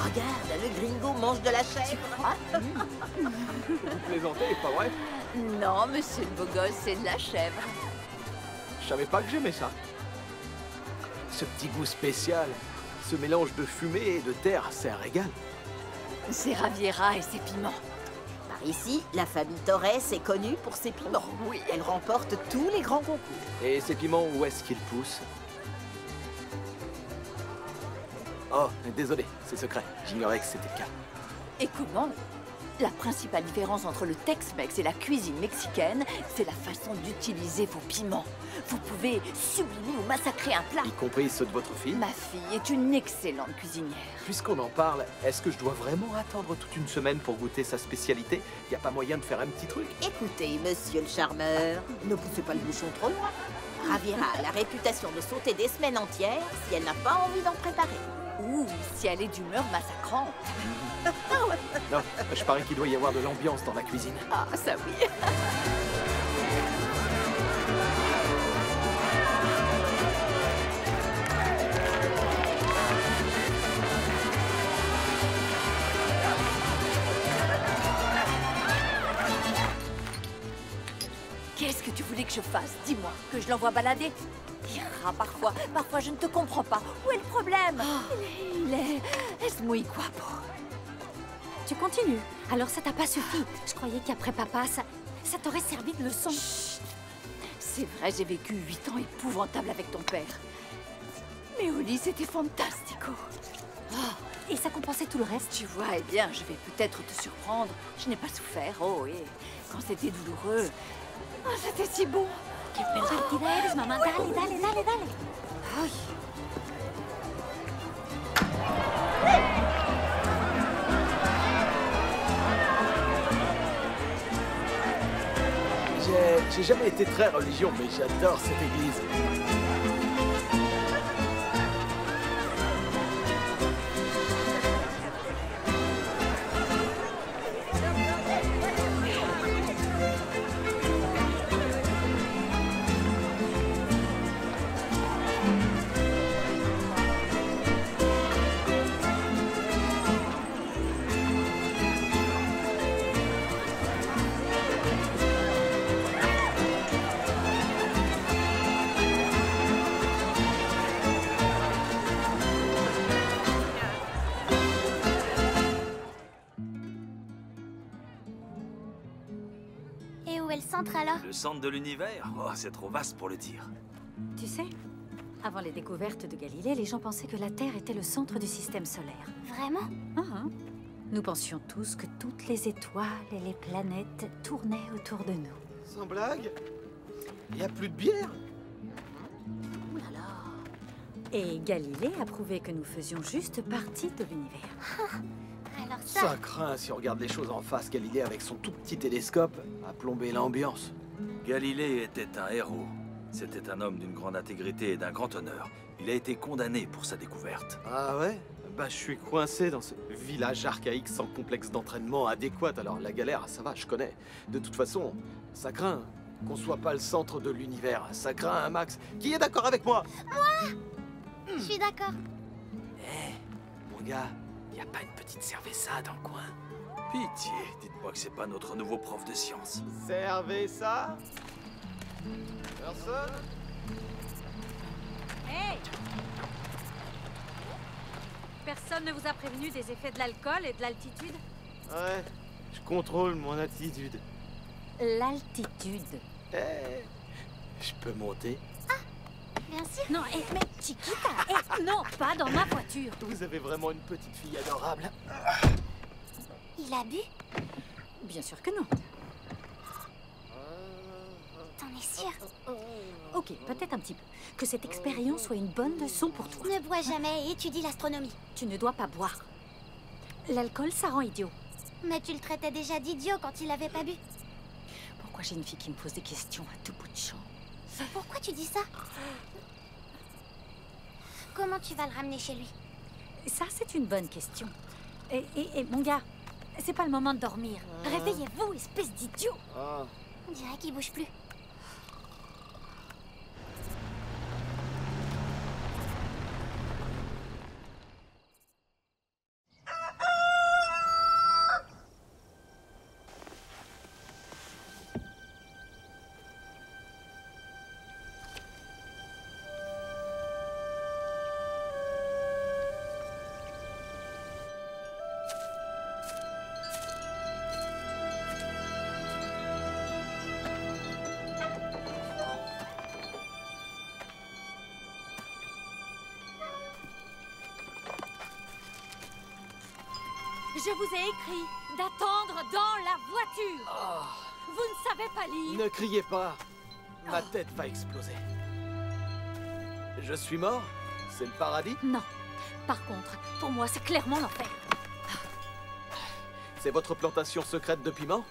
Regarde, le gringo mange de la chèvre. Vous plaisantez, pas vrai? Non, monsieur le beau gosse, c'est de la chèvre. Je savais pas que j'aimais ça. Ce petit goût spécial, ce mélange de fumée et de terre, c'est un régal. C'est Raviera et ses piments. Par ici, la famille Torres est connue pour ses piments. Oui. Elle remporte tous les grands concours. Et ces piments, où est-ce qu'ils poussent? Oh, désolé, c'est secret. J'ignorais que c'était le cas. Et comment? La principale différence entre le Tex-Mex et la cuisine mexicaine, c'est la façon d'utiliser vos piments. Vous pouvez sublimer ou massacrer un plat. Y compris ceux de votre fille? Ma fille est une excellente cuisinière. Puisqu'on en parle, est-ce que je dois vraiment attendre toute une semaine pour goûter sa spécialité? Y a pas moyen de faire un petit truc? Écoutez, monsieur le charmeur, ne poussez pas le bouchon trop loin. Raviera a la réputation de sauter des semaines entières si elle n'a pas envie d'en préparer. Ou si elle est d'humeur massacrante. Non, je parie qu'il doit y avoir de l'ambiance dans la cuisine. Ah, ça oui. Qu'est-ce que tu voulais que je fasse? Dis-moi, que je l'envoie balader? Ah, parfois je ne te comprends pas. Où est le problème? Il est muy guapo. Tu continues. Alors ça t'a pas suffi. Je croyais qu'après papa, ça t'aurait servi de leçon. Chut. C'est vrai, j'ai vécu 8 ans épouvantables avec ton père. Mais au lit, c'était fantastico. Et ça compensait tout le reste. Tu vois, eh bien, je vais peut-être te surprendre. Je n'ai pas souffert, oh, et quand c'était douloureux, oh, c'était si bon. Qué pervertida eres, mamá. Dale, dale, dale, dale. Ay. J'ai jamais été très religion, mais j'adore cette église. Et où est le centre alors? Le centre de l'univers? Oh, c'est trop vaste pour le dire. Tu sais, avant les découvertes de Galilée, les gens pensaient que la Terre était le centre du système solaire. Vraiment? Nous pensions tous que toutes les étoiles et les planètes tournaient autour de nous. Sans blague? Il n'y a plus de bière? Ouh là là. Et Galilée a prouvé que nous faisions juste partie de l'univers. Alors ça... Ça craint si on regarde les choses en face. Galilée, avec son tout petit télescope, a plombé l'ambiance. Galilée était un héros. C'était un homme d'une grande intégrité et d'un grand honneur. Il a été condamné pour sa découverte. Ah ouais? Bah je suis coincé dans ce village archaïque sans complexe d'entraînement adéquat. Alors la galère, ça va, je connais. De toute façon, ça craint qu'on soit pas le centre de l'univers. Ça craint un max. Qui est d'accord avec moi? Moi? Je suis d'accord. Mon gars, y a pas une petite cerveza dans le coin? Pitié, dites-moi que c'est pas notre nouveau prof de sciences. Cerveza? Personne? Hey! Personne ne vous a prévenu des effets de l'alcool et de l'altitude? Ouais, je contrôle mon attitude. L'altitude. Je peux monter? Bien sûr. Non, mais Chiquita, non, pas dans ma voiture. Vous avez vraiment une petite fille adorable. Il a bu? Bien sûr que non. T'en es sûr? Ok, peut-être un petit peu. Que cette expérience soit une bonne leçon pour toi. Ne bois jamais et étudie l'astronomie. Tu ne dois pas boire. L'alcool, ça rend idiot. Mais tu le traitais déjà d'idiot quand il avait pas bu. Pourquoi j'ai une fille qui me pose des questions à tout bout de champ? Pourquoi tu dis ça? Comment tu vas le ramener chez lui? Ça, c'est une bonne question. Et mon gars, c'est pas le moment de dormir. Réveillez-vous, espèce d'idiot. On dirait qu'il bouge plus. Je vous ai écrit d'attendre dans la voiture. Vous ne savez pas lire. Ne criez pas. Ma tête va exploser. Je suis mort? C'est le paradis? Non. Par contre, pour moi, c'est clairement l'enfer. C'est votre plantation secrète de piment?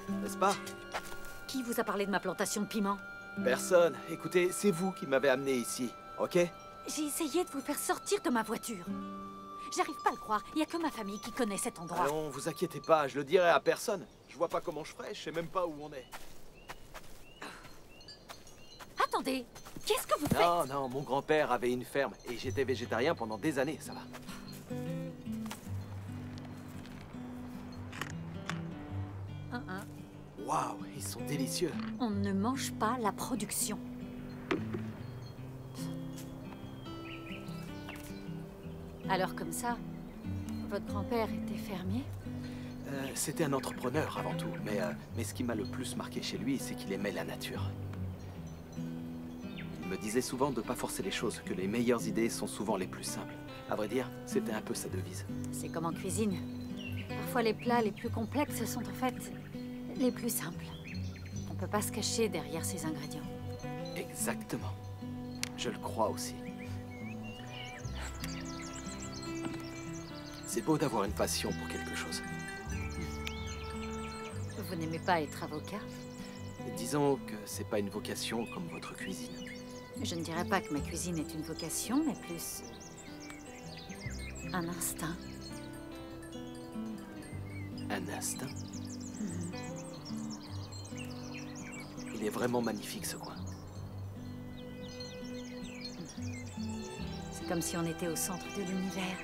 N'est-ce pas? Qui vous a parlé de ma plantation de piment? Personne. Écoutez, c'est vous qui m'avez amené ici, ok? J'ai essayé de vous faire sortir de ma voiture. J'arrive pas à le croire. Il y a que ma famille qui connaît cet endroit. Non, vous inquiétez pas, je le dirai à personne. Je vois pas comment je ferais, je sais même pas où on est. Attendez, qu'est-ce que vous faites? Non, mon grand-père avait une ferme et j'étais végétarien pendant des années, ça va. Waouh, ils sont délicieux. On ne mange pas la production. Alors comme ça, votre grand-père était fermier? C'était un entrepreneur avant tout, mais ce qui m'a le plus marqué chez lui, c'est qu'il aimait la nature. Il me disait souvent de pas forcer les choses, que les meilleures idées sont souvent les plus simples. À vrai dire, c'était un peu sa devise. C'est comme en cuisine. Parfois, les plats les plus complexes sont en fait les plus simples. On peut pas se cacher derrière ces ingrédients. Exactement. Je le crois aussi. C'est beau d'avoir une passion pour quelque chose. Vous n'aimez pas être avocat? Disons que c'est pas une vocation comme votre cuisine. Je ne dirais pas que ma cuisine est une vocation, mais plus un instinct. Un instinct? Il est vraiment magnifique, ce coin. C'est comme si on était au centre de l'univers.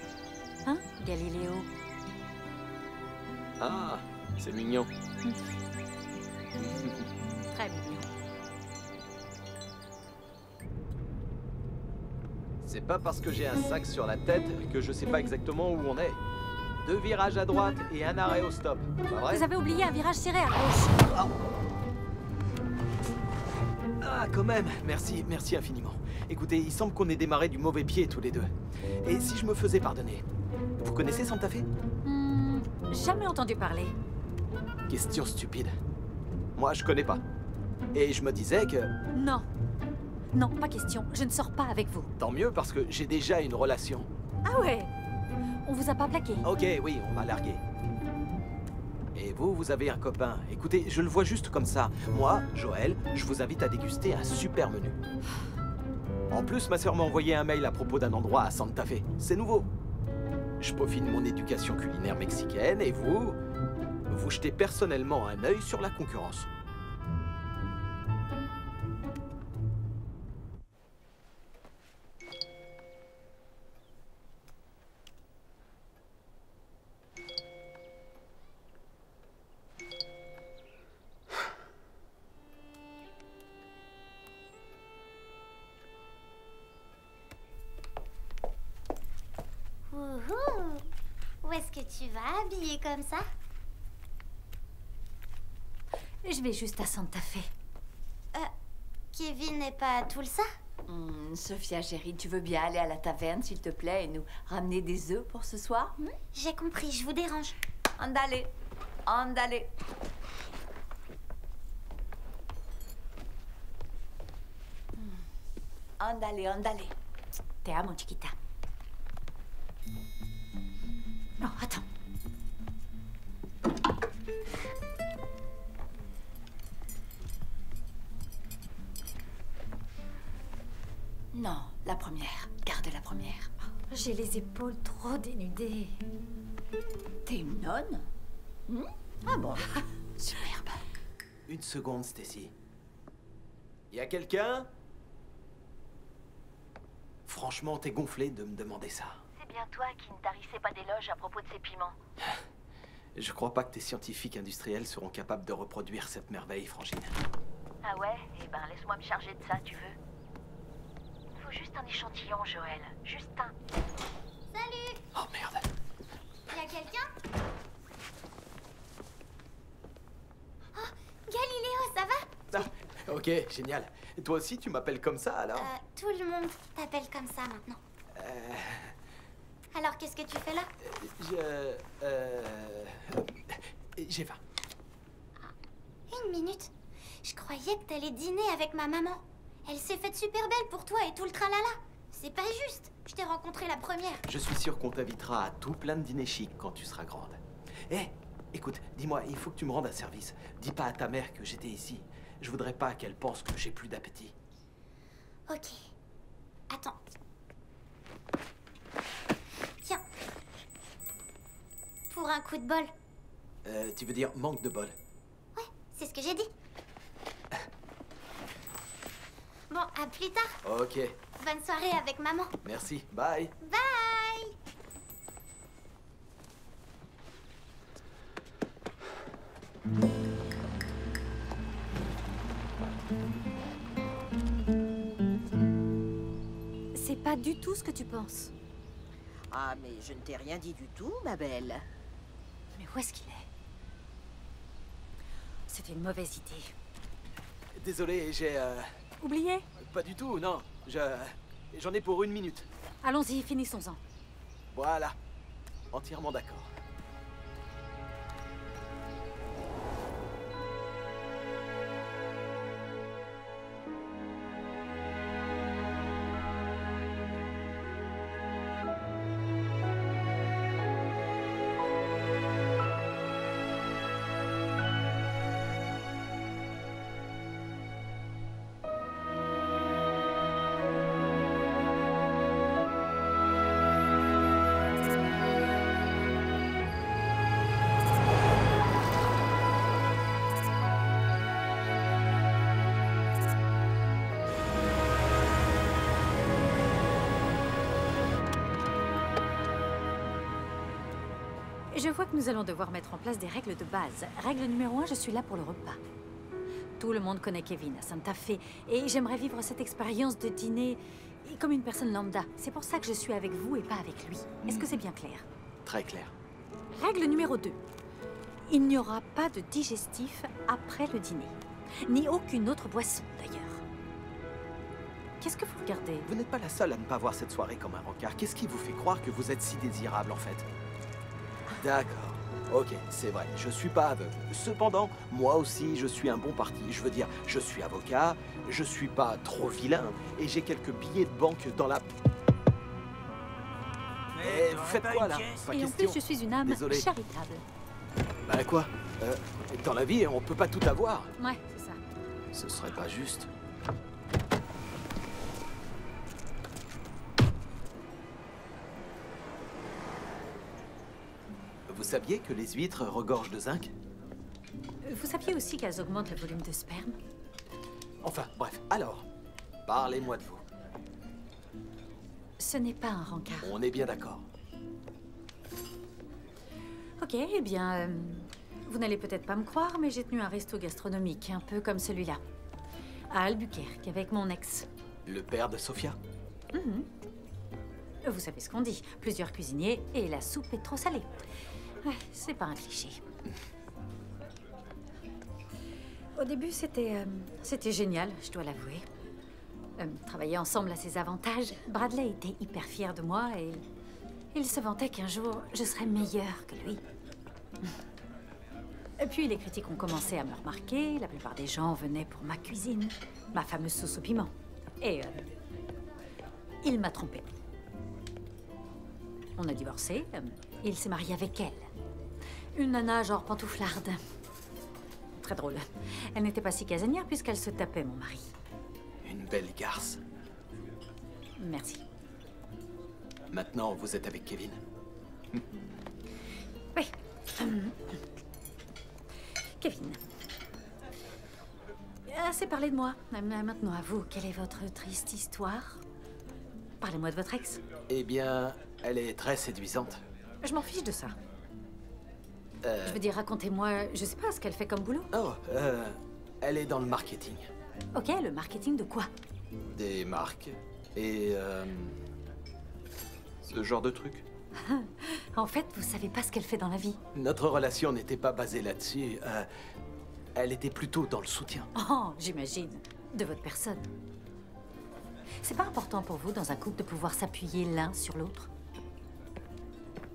Hein, Galiléo? Ah, c'est mignon. Très mignon. C'est pas parce que j'ai un sac sur la tête que je sais pas exactement où on est. 2 virages à droite et un arrêt au stop. Pas vrai? Vous avez oublié un virage serré à gauche. Ah, quand même. Merci, merci infiniment. Écoutez, il semble qu'on ait démarré du mauvais pied tous les deux. Et si je me faisais pardonner? Vous connaissez Santa Fe? Jamais entendu parler. Question stupide. Moi, je connais pas. Et je me disais que... Non. Non, pas question. Je ne sors pas avec vous. Tant mieux, parce que j'ai déjà une relation. Ah ouais? On vous a pas plaqué? Ok, oui, on m'a largué. Et vous, vous avez un copain. Écoutez, je le vois juste comme ça. Moi, Joël, je vous invite à déguster un super menu. En plus, ma sœur m'a envoyé un mail à propos d'un endroit à Santa Fe. C'est nouveau. Je peaufine mon éducation culinaire mexicaine et vous jetez personnellement un œil sur la concurrence. Wouhou! Où est-ce que tu vas habillée comme ça? Je vais juste à Santa Fe. Kevin n'est pas à Tulsa? Sophia, chérie, tu veux bien aller à la taverne, s'il te plaît, et nous ramener des œufs pour ce soir? J'ai compris, je vous dérange. Andale, andale. Andale, andale. Te amo, chiquita. Non, attends. Non, la première. Garde la première. J'ai les épaules trop dénudées. T'es une nonne? Ah bon? Superbe. Une seconde, Stacy. Y a quelqu'un? Franchement, t'es gonflé de me demander ça. C'est bien toi qui ne tarissais pas d'éloges à propos de ces piments. Je crois pas que tes scientifiques industriels seront capables de reproduire cette merveille, Frangine. Ah ouais? Eh ben laisse-moi me charger de ça, tu veux? Il faut juste un échantillon, Joël. Juste un. Salut! Oh merde. Y a quelqu'un? Oh, Galiléo, ça va? Ah, ok, génial. Et toi aussi, tu m'appelles comme ça, alors? Tout le monde t'appelle comme ça maintenant. Alors, qu'est-ce que tu fais là? J'ai faim. Une minute. Je croyais que t'allais dîner avec ma maman. Elle s'est faite super belle pour toi et tout le tralala. C'est pas juste. Je t'ai rencontré la première. Je suis sûr qu'on t'invitera à tout plein de dîners chics quand tu seras grande. Écoute, dis-moi, il faut que tu me rendes un service. Dis pas à ta mère que j'étais ici. Je voudrais pas qu'elle pense que j'ai plus d'appétit. Ok. Attends. Tiens. Pour un coup de bol. Tu veux dire manque de bol? Ouais, c'est ce que j'ai dit. Bon, à plus tard. Ok. Bonne soirée avec maman. Merci. Bye. Bye. C'est pas du tout ce que tu penses. Ah, mais je ne t'ai rien dit du tout, ma belle. Mais où est-ce qu'il est? C'était une mauvaise idée. Désolé, j'ai... Oublié? pas du tout, non. J'en ai pour 1 minute. Allons-y, finissons-en. Voilà. Entièrement d'accord. Je vois que nous allons devoir mettre en place des règles de base. Règle numéro 1, je suis là pour le repas. Tout le monde connaît Kevin à Santa Fe et j'aimerais vivre cette expérience de dîner comme une personne lambda. C'est pour ça que je suis avec vous et pas avec lui. Est-ce que c'est bien clair? Très clair. Règle numéro 2. Il n'y aura pas de digestif après le dîner. Ni aucune autre boisson, d'ailleurs. Qu'est-ce que vous regardez? Vous n'êtes pas la seule à ne pas voir cette soirée comme un rencard. Qu'est-ce qui vous fait croire que vous êtes si désirable, en fait? D'accord. Ok, c'est vrai, je suis pas aveugle. Cependant, moi aussi, je suis un bon parti. Je veux dire, je suis avocat, je suis pas trop vilain, et j'ai quelques billets de banque dans la... Mais vous faites quoi, là? Pas Et en question. plus, je suis une âme Désolé. charitable. Bah quoi? Dans la vie, on peut pas tout avoir. Ouais, c'est ça. Ce serait pas juste. Vous saviez que les huîtres regorgent de zinc? Vous saviez aussi qu'elles augmentent le volume de sperme? Enfin, bref, alors, parlez-moi de vous. Ce n'est pas un rencard. On est bien d'accord. Ok, eh bien, vous n'allez peut-être pas me croire, mais j'ai tenu un resto gastronomique, un peu comme celui-là. À Albuquerque, avec mon ex. Le père de Sophia? Mhm. Vous savez ce qu'on dit, plusieurs cuisiniers et la soupe est trop salée. Ouais, c'est pas un cliché. Au début, c'était génial, je dois l'avouer. Travailler ensemble a ses avantages. Bradley était hyper fier de moi et il se vantait qu'un jour, je serais meilleure que lui. Et puis, les critiques ont commencé à me remarquer. La plupart des gens venaient pour ma cuisine, ma fameuse sauce au piment. Et il m'a trompée. On a divorcé. Il s'est marié avec elle. Une nana genre pantouflarde. Très drôle. Elle n'était pas si casanière puisqu'elle se tapait mon mari. Une belle garce. Merci. Maintenant, vous êtes avec Kevin. Oui. Kevin. Assez parlé de moi. Maintenant, à vous, quelle est votre triste histoire? Parlez-moi de votre ex. Eh bien, elle est très séduisante. Je m'en fiche de ça. Je veux dire, racontez-moi, je sais pas ce qu'elle fait comme boulot. Oh, elle est dans le marketing. Ok, le marketing de quoi? Des marques et ce genre de truc. En fait, vous savez pas ce qu'elle fait dans la vie. Notre relation n'était pas basée là-dessus. Elle était plutôt dans le soutien. Oh, j'imagine. De votre personne. C'est pas important pour vous, dans un couple, de pouvoir s'appuyer l'un sur l'autre?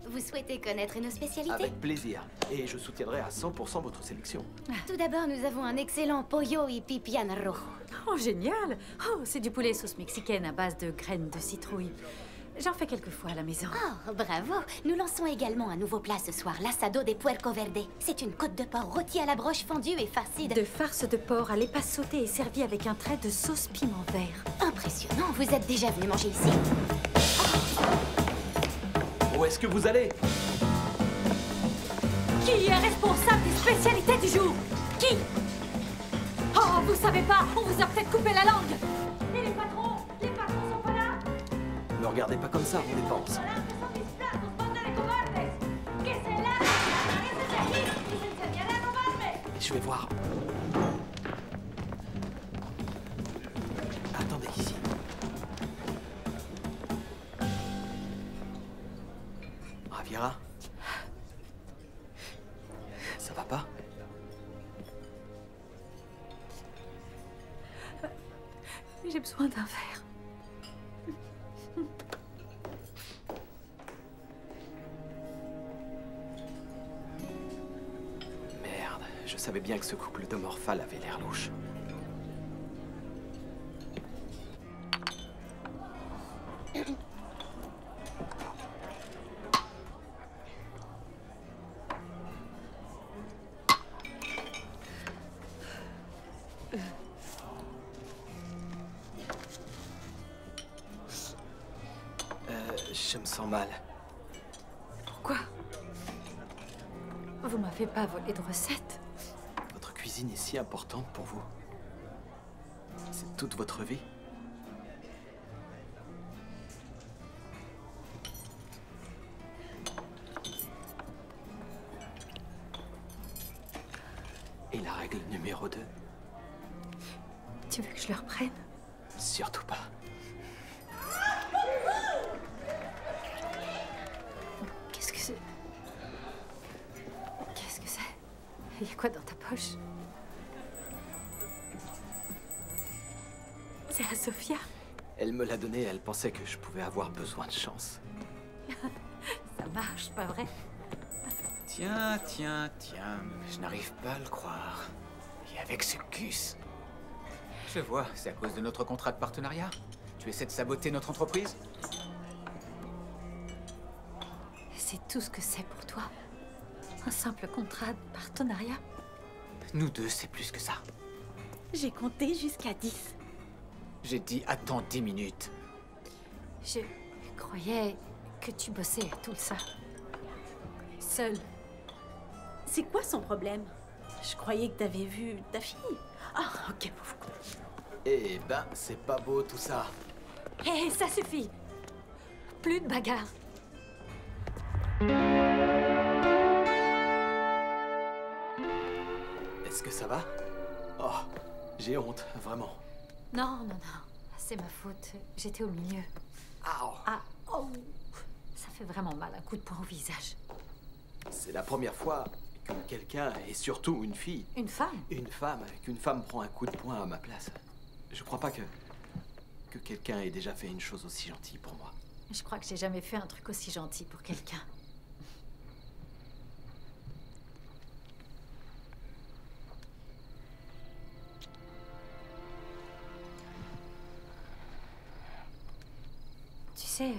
Vous souhaitez connaître nos spécialités? Avec plaisir. Et je soutiendrai à 100% votre sélection. Tout d'abord, nous avons un excellent pollo y pipián rojo. Oh, génial! Oh, c'est du poulet sauce mexicaine à base de graines de citrouille. J'en fais quelques fois à la maison. Oh, bravo! Nous lançons également un nouveau plat ce soir, l'assado de puerco verde. C'est une côte de porc rôtie à la broche fondue et farcie de farce de porc à l'épaisse sautée et servie avec un trait de sauce piment vert. Impressionnant! Vous êtes déjà venu manger ici? Où est-ce que vous allez? Qui est responsable des spécialités du jour? Qui? Oh, vous savez pas, on vous a peut-être coupé la langue. Et les patrons sont pas là? Ne regardez pas comme ça, on dépense. Je vais voir. Attendez ici. Raviera? Ça va pas? J'ai besoin d'un verre. Merde, je savais bien que ce couple de morphales avait l'air louche. Je me sens mal. Pourquoi? Vous m'avez pas volé de recette? Votre cuisine est si importante pour vous. C'est toute votre vie. Et la règle numéro 2? Tu veux que je le reprenne? Surtout pas. Qu'est-ce que c'est? Qu'est-ce que c'est? Il y a quoi dans ta poche? C'est à Sophia. Elle me l'a donné, elle pensait que je pouvais avoir besoin de chance. Ça marche, pas vrai? Tiens, je n'arrive pas à le croire. Et avec ce Gus. Je vois, c'est à cause de notre contrat de partenariat. Tu essaies de saboter notre entreprise? C'est tout ce que c'est pour toi? Un simple contrat de partenariat? Nous deux, c'est plus que ça. J'ai compté jusqu'à 10. J'ai dit attends 10 minutes. Je croyais que tu bossais à tout ça. Seul. C'est quoi son problème? Je croyais que t'avais vu ta fille. Ah, ok. Eh ben, c'est pas beau tout ça. Hé, ça suffit. Plus de bagarre. Est-ce que ça va? Oh, j'ai honte, vraiment. Non, non, non. C'est ma faute. J'étais au milieu. Ah, oh. Ça fait vraiment mal, un coup de poing au visage. C'est la première fois que quelqu'un, et surtout une fille... Une femme? Qu'une femme prend un coup de poing à ma place. Je crois pas que quelqu'un ait déjà fait une chose aussi gentille pour moi. Je crois que j'ai jamais fait un truc aussi gentil pour quelqu'un. Tu sais,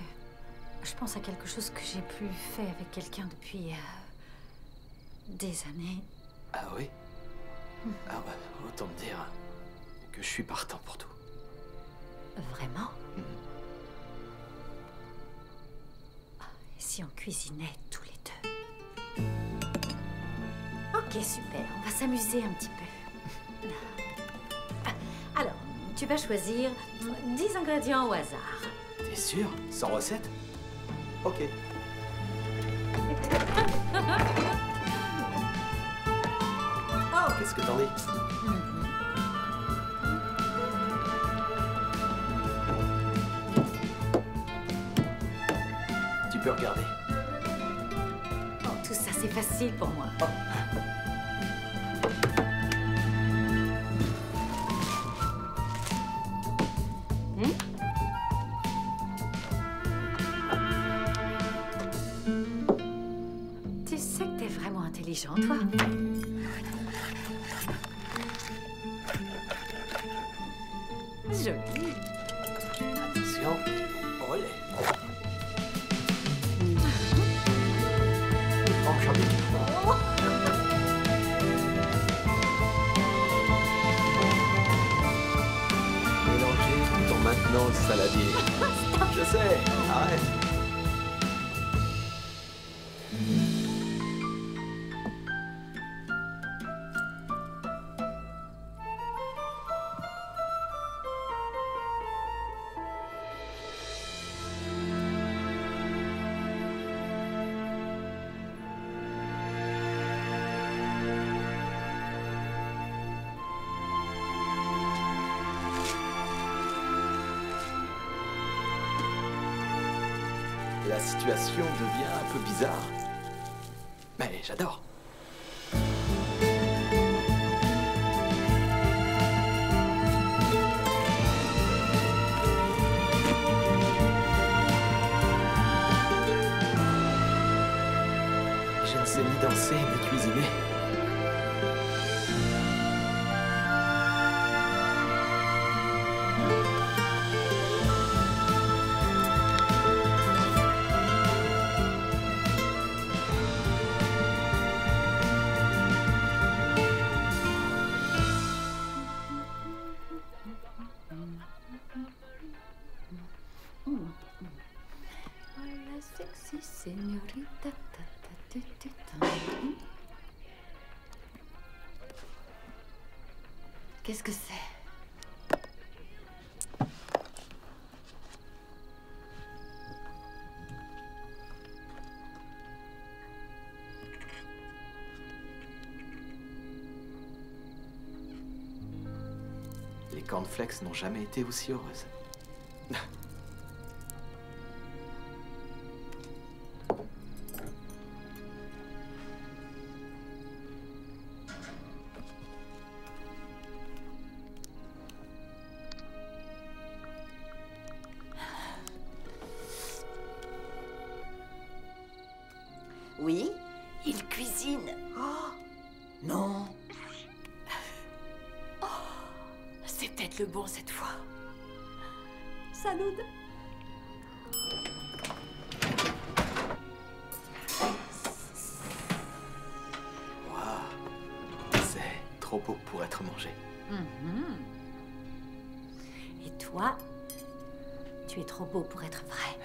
je pense à quelque chose que j'ai plus fait avec quelqu'un depuis des années. Ah oui? Ah bah, autant me dire que je suis partant pour tout. Vraiment? Et si on cuisinait tous les deux? Ok, super. On va s'amuser un petit peu. Alors, tu vas choisir 10 ingrédients au hasard. T'es sûr? Sans recette? Ok. Oh, qu'est-ce que t'en dis? Tu peux regarder. Oh, tout ça, c'est facile pour moi. Oh. Tu sais que t'es vraiment intelligent, toi. Joli. Attention. Olé. Encore des Mélanger tout en maintenant le saladier. Je sais. Arrête. La situation devient un peu bizarre. Mais j'adore. sais ni cuisiner. Sexy señorita. Qu'est-ce que c'est? Les cornflakes n'ont jamais été aussi heureuses. Oui, il cuisine. Oh, non. Oh, c'est peut-être le bon cette fois. Salut. Waouh, c'est trop beau pour être mangé. Et toi, tu es trop beau pour être vrai.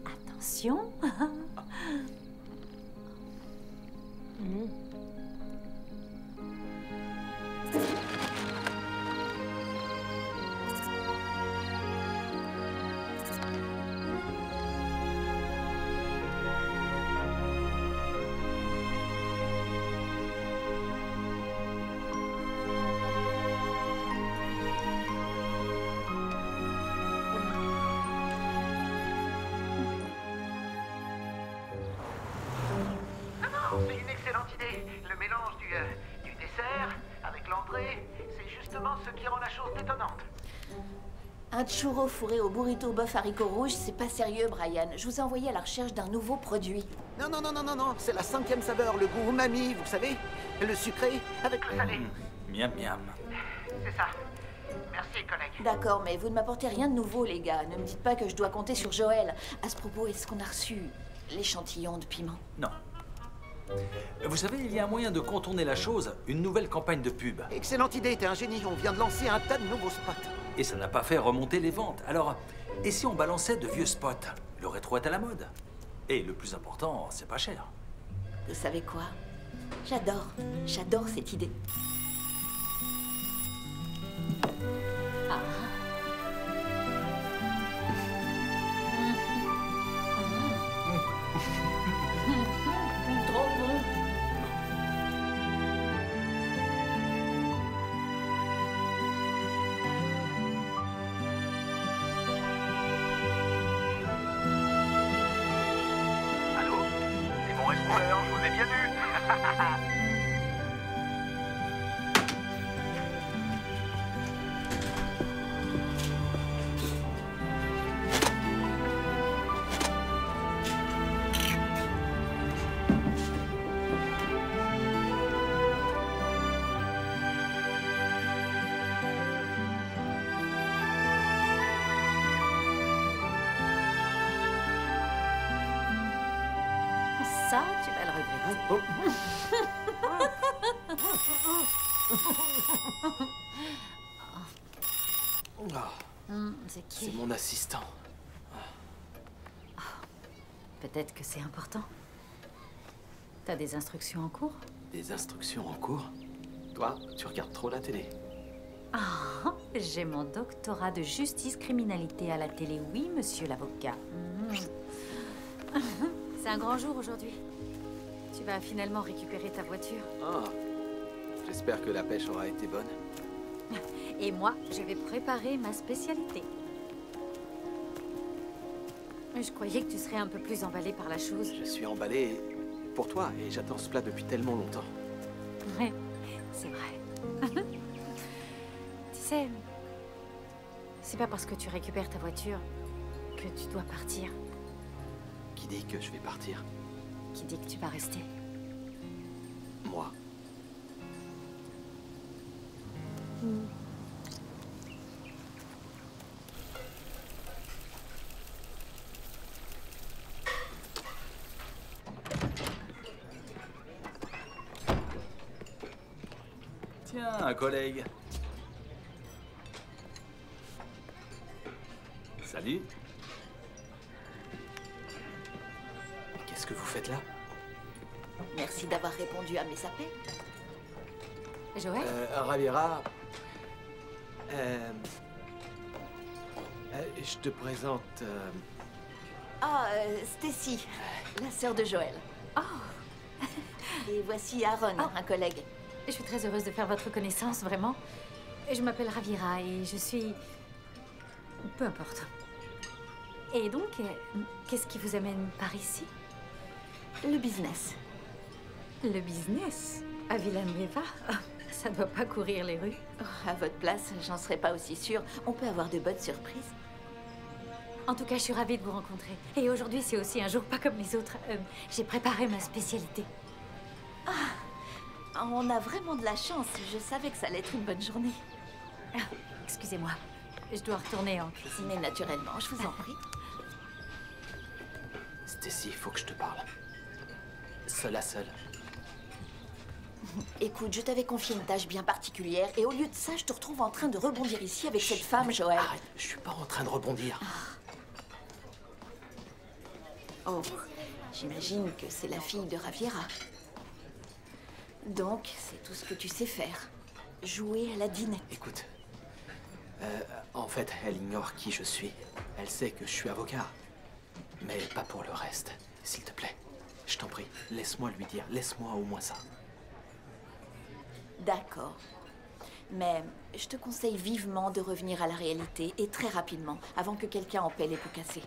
Attention. C'est une excellente idée. Le mélange du dessert avec l'entrée, c'est justement ce qui rend la chose détonnante. Un churro fourré au burrito bœuf haricots rouges, c'est pas sérieux, Brian. Je vous ai envoyé à la recherche d'un nouveau produit. Non, non, non, non, non, non, c'est la 5e saveur, le goût umami, vous savez. Le sucré avec le salé. Miam miam. C'est ça. Merci, collègue. D'accord, mais vous ne m'apportez rien de nouveau, les gars. Ne me dites pas que je dois compter sur Joël. À ce propos, est-ce qu'on a reçu l'échantillon de piment? Non. Vous savez, il y a un moyen de contourner la chose, une nouvelle campagne de pub. Excellente idée, t'es un génie. On vient de lancer un tas de nouveaux spots. Et ça n'a pas fait remonter les ventes. Alors, et si on balançait de vieux spots? Le rétro est à la mode. Et le plus important, c'est pas cher. Vous savez quoi? J'adore cette idée. Ah. Trop bon. Allô? C'est mon restaurant, je vous ai bien vu. Ça, tu vas le regretter. C'est qui? C'est mon assistant. Peut-être que c'est important. T'as des instructions en cours? Des instructions en cours? Toi, tu regardes trop la télé. Ah, j'ai mon doctorat de justice criminalité à la télé, oui, monsieur l'avocat. C'est un grand jour aujourd'hui. Tu vas finalement récupérer ta voiture. Ah, j'espère que la pêche aura été bonne. Et moi, je vais préparer ma spécialité. Je croyais que tu serais un peu plus emballé par la chose. Je suis emballé pour toi et j'attends ce plat depuis tellement longtemps. Ouais, c'est vrai. Tu sais, C'est pas parce que tu récupères ta voiture que tu dois partir. Qui dit que je vais partir? Qui dit que tu vas rester? Moi. Tiens, un collègue. Salut. Qu'est-ce que vous faites là? Merci d'avoir répondu à mes appels. Joël? Raviera. Je te présente... Ah, Stacy, la sœur de Joël. Oh. Et voici Aaron, un collègue. Je suis très heureuse de faire votre connaissance, vraiment. Je m'appelle Ravira et je suis... Peu importe. Et donc, qu'est-ce qui vous amène par ici? Le business. Le business? À Villanueva? Ça doit pas courir les rues. Oh, à votre place, j'en serais pas aussi sûre. On peut avoir de bonnes surprises. En tout cas, je suis ravie de vous rencontrer. Et aujourd'hui, c'est aussi un jour pas comme les autres. J'ai préparé ma spécialité. Ah, on a vraiment de la chance. Je savais que ça allait être une bonne journée. Ah, excusez-moi. Je dois retourner en cuisine. Mais naturellement, je vous en prie. Stacy, il faut que je te parle. Seul à seul. Écoute, je t'avais confié une tâche bien particulière et au lieu de ça, je te retrouve en train de rebondir ici avec cette femme, Joël. Arrête, je suis pas en train de rebondir. Oh, j'imagine que c'est la fille de Raviera. Donc, c'est tout ce que tu sais faire. Jouer à la dinette. Écoute, en fait, elle ignore qui je suis. Elle sait que je suis avocat. Mais pas pour le reste. S'il te plaît, je t'en prie, laisse-moi lui dire. Laisse-moi au moins ça. D'accord. Mais je te conseille vivement de revenir à la réalité et très rapidement, avant que quelqu'un en paie les pots cassés.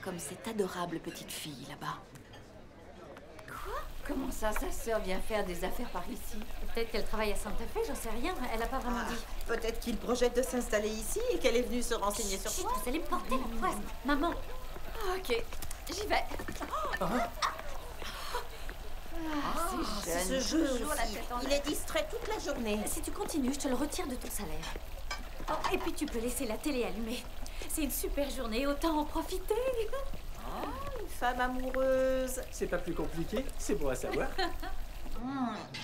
Comme cette adorable petite fille là-bas. Quoi? Comment ça, sa sœur vient faire des affaires par ici? Peut-être qu'elle travaille à Santa Fe, j'en sais rien. Elle a pas vraiment dit. Peut-être qu'il projette de s'installer ici et qu'elle est venue se renseigner sur toi. Vous allez me porter la poisse. Maman. Ok, j'y vais. C'est ce jeu aussi. Il est distrait toute la journée. Si tu continues, je te le retire de ton salaire. Oh, et puis tu peux laisser la télé allumée. C'est une super journée, autant en profiter. Une femme amoureuse. C'est pas plus compliqué, c'est bon à savoir.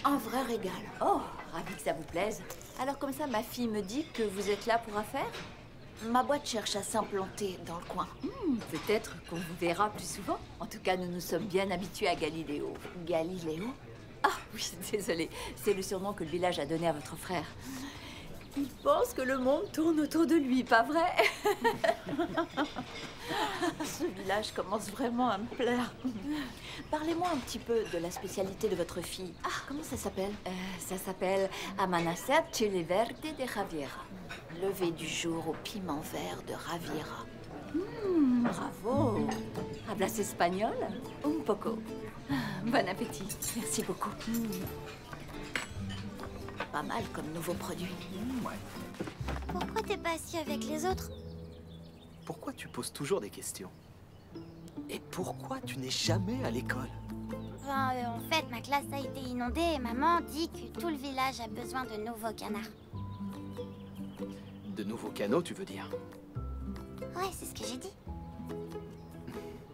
Un vrai régal. Oh, ravi que ça vous plaise. Alors comme ça, ma fille me dit que vous êtes là pour affaires? Ma boîte cherche à s'implanter dans le coin. Peut-être qu'on vous verra plus souvent. En tout cas, nous nous sommes bien habitués à Galiléo. Galiléo? Ah oui, désolée. C'est le surnom que le village a donné à votre frère. Il pense que le monde tourne autour de lui, pas vrai? Ce village commence vraiment à me plaire. Parlez-moi un petit peu de la spécialité de votre fille. Ah, comment ça s'appelle? Ça s'appelle Amanecer Chile Verde de Raviera. Lever du jour au piment vert de Raviera. Bravo! Hablas espagnol? Un poco. Bon appétit. Merci beaucoup. Pas mal comme nouveau produit. Ouais. Pourquoi t'es pas assis avec les autres? Pourquoi tu poses toujours des questions? Et pourquoi tu n'es jamais à l'école? En fait, ma classe a été inondée et maman dit que tout le village a besoin de nouveaux canards. De nouveaux canaux, tu veux dire? Ouais, c'est ce que j'ai dit.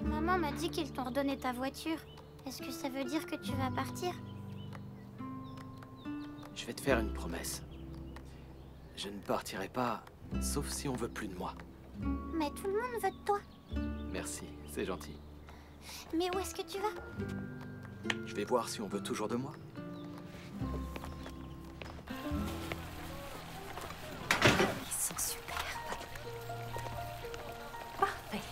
Maman m'a dit qu'ils t'ont redonné ta voiture. Est-ce que ça veut dire que tu vas partir? Je vais te faire une promesse. Je ne partirai pas, sauf si on veut plus de moi. Mais tout le monde veut de toi. Merci, c'est gentil. Mais où est-ce que tu vas? Je vais voir si on veut toujours de moi. Ils sont superbes. Parfait.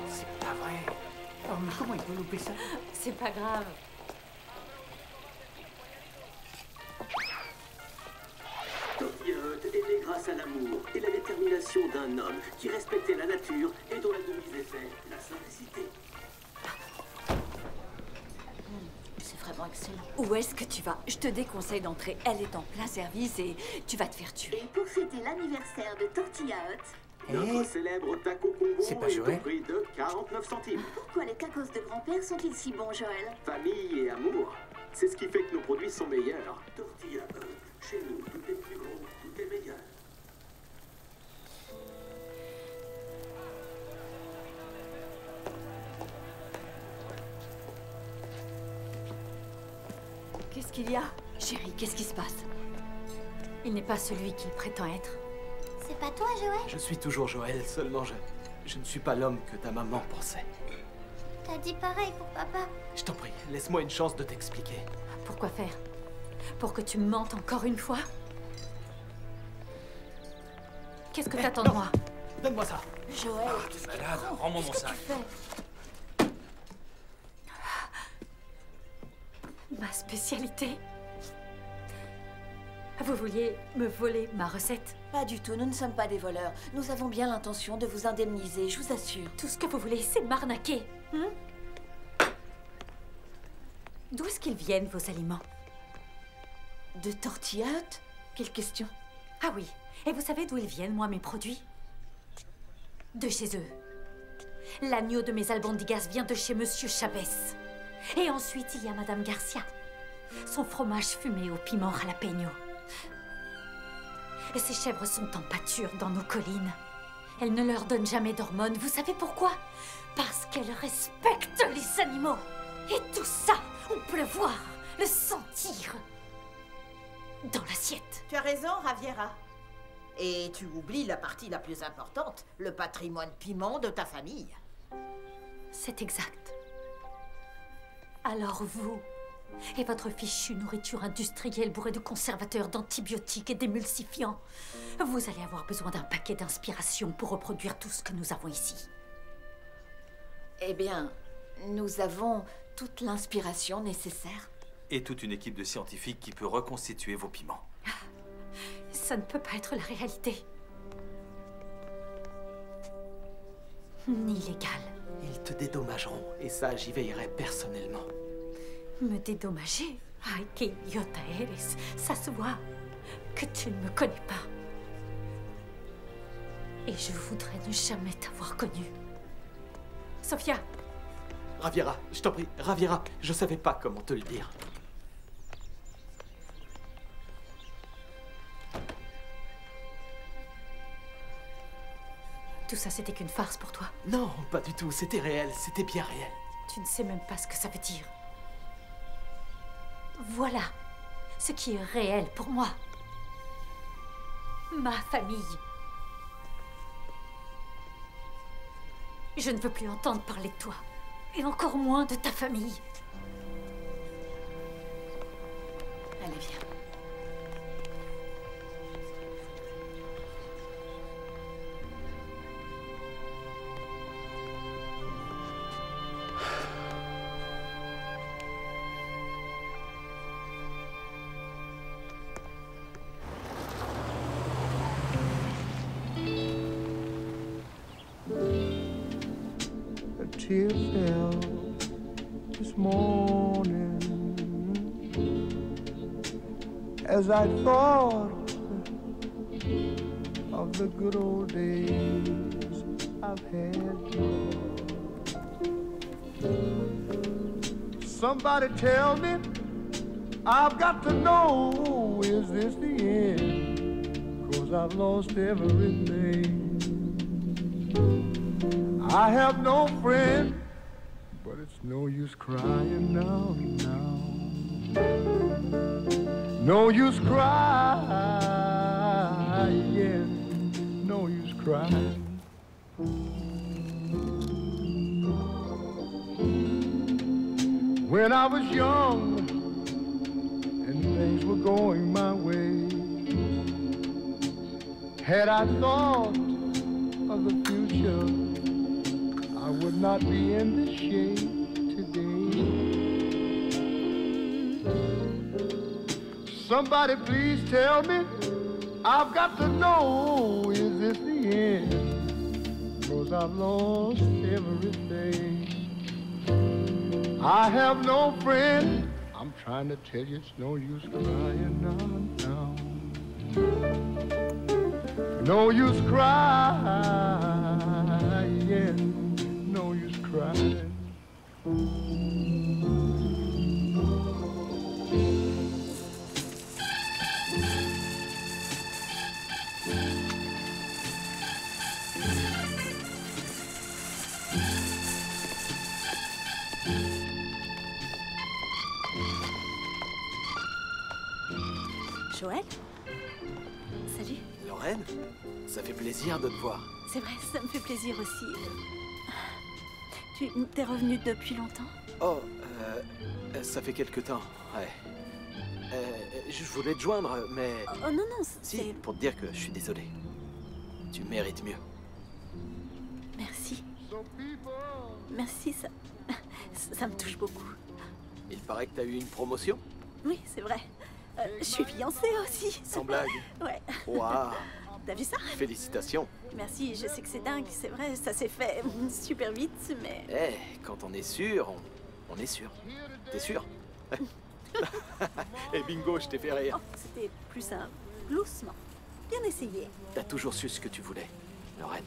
C'est pas vrai. Oh, mais comment il peut louper ça? C'est pas grave. Tortilla Hut est né grâce à l'amour et la détermination d'un homme qui respectait la nature et dont la devise était la simplicité. C'est vraiment excellent. Où est-ce que tu vas? Je te déconseille d'entrer. Elle est en plein service et tu vas te faire tuer. Et pour fêter l'anniversaire de Tortilla Hut, Notre célèbre taco combo C'est pas est Joël? au prix de 49 centimes. pourquoi les tacos de grand-père sont-ils si bons, Joël? Famille et amour, c'est ce qui fait que nos produits sont meilleurs. Tortilla Hut, chez nous, tout est plus gros, tout est meilleur. Qu'est-ce qu'il y a? Chérie, qu'est-ce qui se passe? Il n'est pas celui qu'il prétend être. C'est pas toi, Joël? Je suis toujours Joël, seulement je ne suis pas l'homme que ta maman pensait. T'as dit pareil pour papa. Je t'en prie, laisse-moi une chance de t'expliquer. Pourquoi faire? Pour que tu me mentes encore une fois? Qu'est-ce que t'attends de moi? Donne-moi ça. Joël, T'es malade, rends-moi mon sac. Ma spécialité? Vous vouliez me voler ma recette? Pas du tout, nous ne sommes pas des voleurs. Nous avons bien l'intention de vous indemniser, je vous assure. Tout ce que vous voulez, c'est m'arnaquer. D'où est-ce qu'ils viennent, vos aliments? De Tortilla Hut? Quelle question? Ah oui, et vous savez d'où ils viennent, moi, mes produits? De chez eux. L'agneau de mes albondigas vient de chez Monsieur Chavez. Et ensuite, il y a Madame Garcia. Son fromage fumé au piment jalapeno. Et ces chèvres sont en pâture dans nos collines. Elles ne leur donnent jamais d'hormones. Vous savez pourquoi? Parce qu'elles respectent les animaux. Et tout ça, on peut le voir, le sentir dans l'assiette. Tu as raison, Raviera. Et tu oublies la partie la plus importante, le patrimoine piment de ta famille. C'est exact. Alors vous et votre fichue nourriture industrielle bourrée de conservateurs, d'antibiotiques et d'émulsifiants, vous allez avoir besoin d'un paquet d'inspiration pour reproduire tout ce que nous avons ici. Eh bien, nous avons toute l'inspiration nécessaire. Et toute une équipe de scientifiques qui peut reconstituer vos piments. Ça ne peut pas être la réalité. Ni légal. Ils te dédommageront, et ça, j'y veillerai personnellement. Me dédommager? Ay, que idiota eres. Ça se voit que tu ne me connais pas. Et je voudrais ne jamais t'avoir connue. Sophia! Raviera, je t'en prie, Raviera, je savais pas comment te le dire. Tout ça, c'était qu'une farce pour toi? Non, pas du tout, c'était réel, c'était bien réel. Tu ne sais même pas ce que ça veut dire. Voilà ce qui est réel pour moi. Ma famille. Je ne veux plus entendre parler de toi. Et encore moins de ta famille. Allez, viens. A tear fell this morning as I thought of the good old days I've had. Somebody tell me, I've got to know, is this the end? 'Cause I've lost everything. I have no friend, but it's no use crying now. No use crying, no use crying. When I was young and things were going my way, Had I thought of the future, I would not be in this shape today. Somebody please tell me, I've got to know, is this the end? 'Cause I've lost everything. I have no friend. I'm trying to tell you it's no use crying now. No use crying, no use crying. Joël? Salut. Lorraine, ça fait plaisir de te voir. C'est vrai, ça me fait plaisir aussi. Tu t'es revenu depuis longtemps? Oh, ça fait quelque temps, ouais. Je voulais te joindre, mais... Oh non, non, Si, c'est... pour te dire que je suis désolé. Tu mérites mieux. Merci. Merci, ça me touche beaucoup. Il paraît que t'as eu une promotion? Oui, c'est vrai. Je suis fiancée aussi. Sans blague? Ouais. Waouh! T'as vu ça? Félicitations. Merci, je sais que c'est dingue, c'est vrai, ça s'est fait super vite, mais... Eh, quand on est sûr, on est sûr. T'es sûr? Et bingo, je t'ai fait rire. Oh, c'était plus un gloussement. Bien essayé. T'as toujours su ce que tu voulais, Lorraine.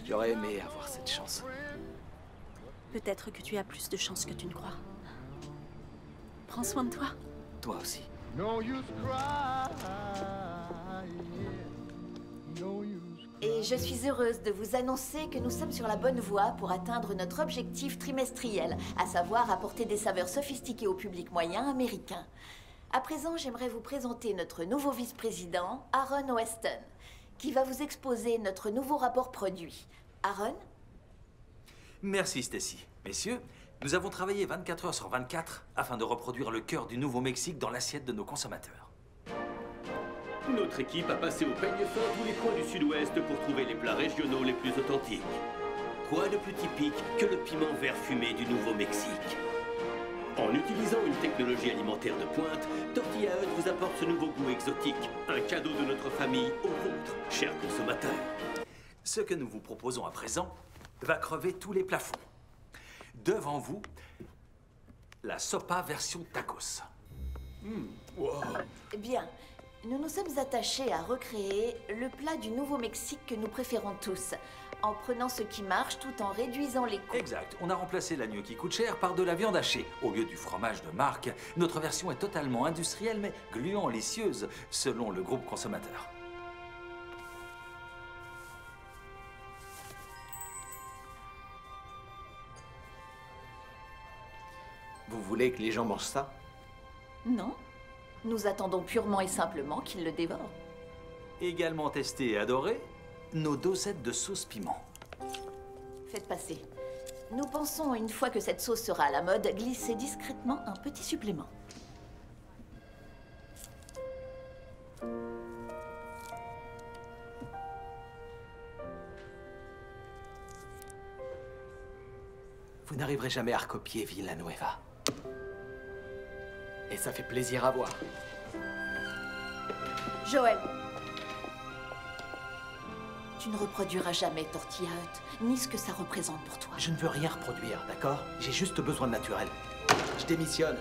J'aurais aimé avoir cette chance. Peut-être que tu as plus de chance que tu ne crois. Prends soin de toi. Toi aussi. No use crying, no use. Et je suis heureuse de vous annoncer que nous sommes sur la bonne voie pour atteindre notre objectif trimestriel, à savoir apporter des saveurs sophistiquées au public moyen américain. À présent, j'aimerais vous présenter notre nouveau vice-président, Aaron Weston, qui va vous exposer notre nouveau rapport produit. Aaron? Merci, Stacy. Messieurs, nous avons travaillé 24 heures sur 24 afin de reproduire le cœur du Nouveau-Mexique dans l'assiette de nos consommateurs. Notre équipe a passé au peigne fin tous les coins du sud-ouest pour trouver les plats régionaux les plus authentiques. Quoi de plus typique que le piment vert fumé du Nouveau-Mexique? En utilisant une technologie alimentaire de pointe, Tortilla Hut vous apporte ce nouveau goût exotique. Un cadeau de notre famille au vôtre, chers consommateurs. Ce que nous vous proposons à présent va crever tous les plafonds. Devant vous, la sopa version tacos. Wow. Bien. Nous nous sommes attachés à recréer le plat du Nouveau-Mexique que nous préférons tous, en prenant ce qui marche tout en réduisant les coûts. Exact. On a remplacé l'agneau qui coûte cher par de la viande hachée. Au lieu du fromage de marque, notre version est totalement industrielle mais gluant-licieuse, selon le groupe consommateur. Vous voulez que les gens mangent ça? Non. Nous attendons purement et simplement qu'ils le dévorent. Également testé et adoré, nos dosettes de sauce piment. Faites passer. Nous pensons, une fois que cette sauce sera à la mode, glisser discrètement un petit supplément. Vous n'arriverez jamais à recopier Villanueva. Et ça fait plaisir à voir. Joël, tu ne reproduiras jamais Tortilla Hut, ni ce que ça représente pour toi. Je ne veux rien reproduire, d'accord? J'ai juste besoin de naturel. Je démissionne.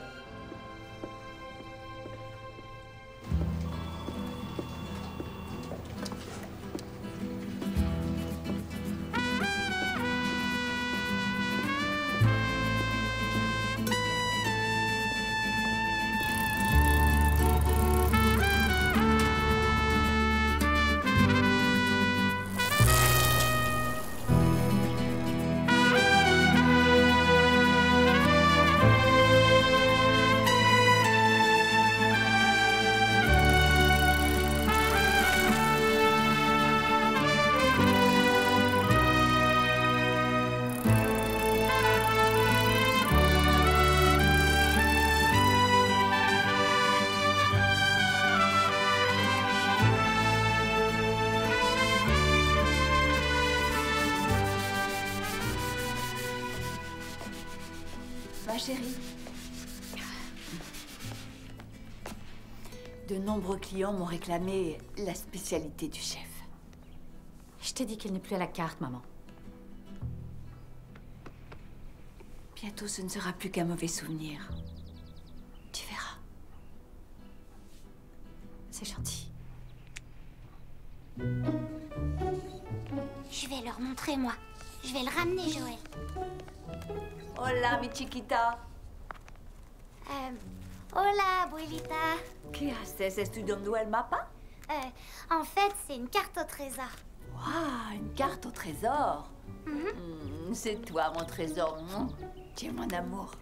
ma chérie. De nombreux clients m'ont réclamé la spécialité du chef. Je t'ai dit qu'il n'est plus à la carte, maman. Bientôt, ce ne sera plus qu'un mauvais souvenir. Tu verras. C'est gentil. Je vais leur montrer, moi. Je vais le ramener, Joël. Hola, mi chiquita. Hola, abuelita. ¿Qué haces? ¿Estudiando el mapa? En fait, c'est une carte au trésor. Waouh, une carte au trésor. C'est toi, mon trésor. Tu es mon amour.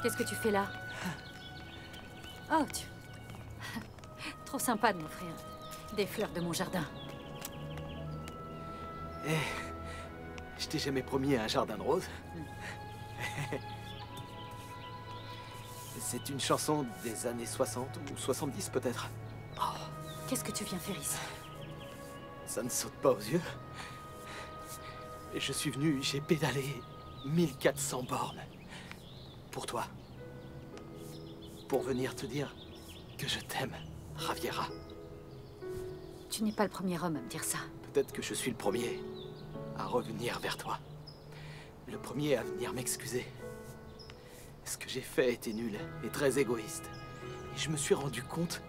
Qu'est-ce que tu fais là? Oh, tu... Trop sympa de m'offrir des fleurs de mon jardin. Eh, je t'ai jamais promis un jardin de roses. C'est une chanson des années 60 ou 70 peut-être. Oh, qu'est-ce que tu viens faire ici? Ça ne saute pas aux yeux. Je suis venu, j'ai pédalé 1400 bornes. Pour toi. Pour venir te dire que je t'aime, Javiera. Tu n'es pas le premier homme à me dire ça. Peut-être que je suis le premier à revenir vers toi. Le premier à venir m'excuser. Ce que j'ai fait était nul et très égoïste. Et je me suis rendu compte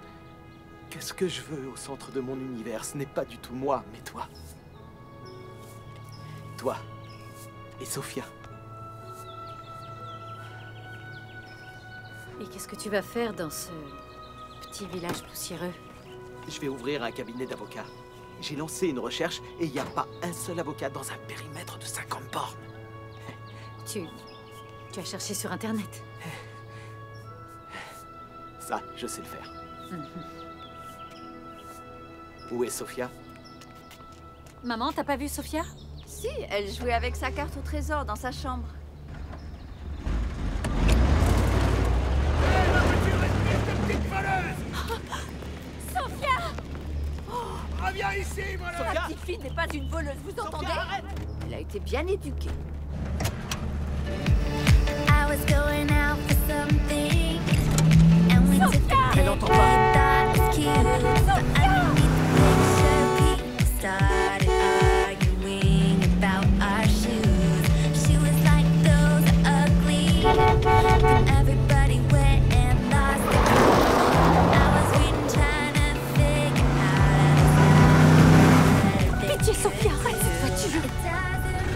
que ce que je veux au centre de mon univers, ce n'est pas du tout moi, mais toi. Toi et Sofia. Et qu'est-ce que tu vas faire dans ce petit village poussiéreux? Je vais ouvrir un cabinet d'avocats. J'ai lancé une recherche et il n'y a pas un seul avocat dans un périmètre de 50 bornes. Tu as cherché sur Internet? Ça, je sais le faire. Où est Sofia? Maman, t'as pas vu Sofia? Si, elle jouait avec sa carte au trésor dans sa chambre. Sofia! Reviens ici, voilà! La petite fille n'est pas une voleuse, vous entendez? Elle a été bien éduquée. I was going out for something, and we took a Elle entend pas. that was cute. But underneath the picture, people started arguing about our shoes. She was like, those are ugly. Then everybody went and lost the clue. I was reading, trying to figure out. Pitié, Sofia, arrête cette voiture!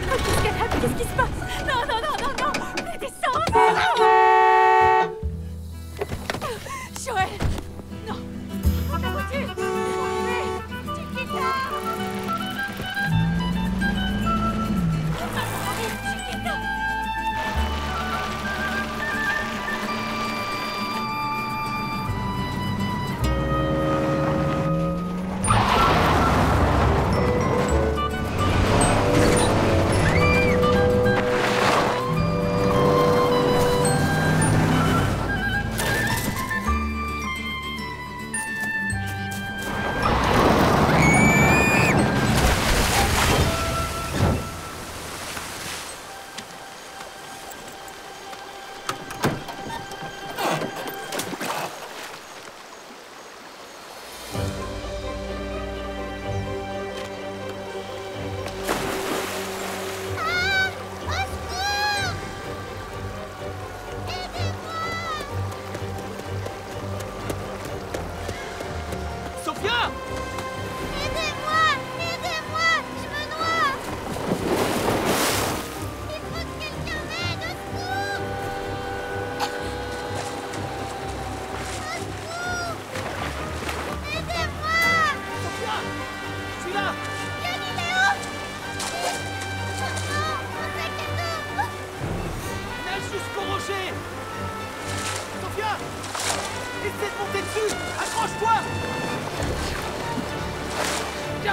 Oh, qu'est-ce qu'elle a? Qu'est-ce qui se passe? Non, non, non, non, non! Plus d'essence! Joël! Non! La voiture! Mon bébé! Chiquita! Chiquita!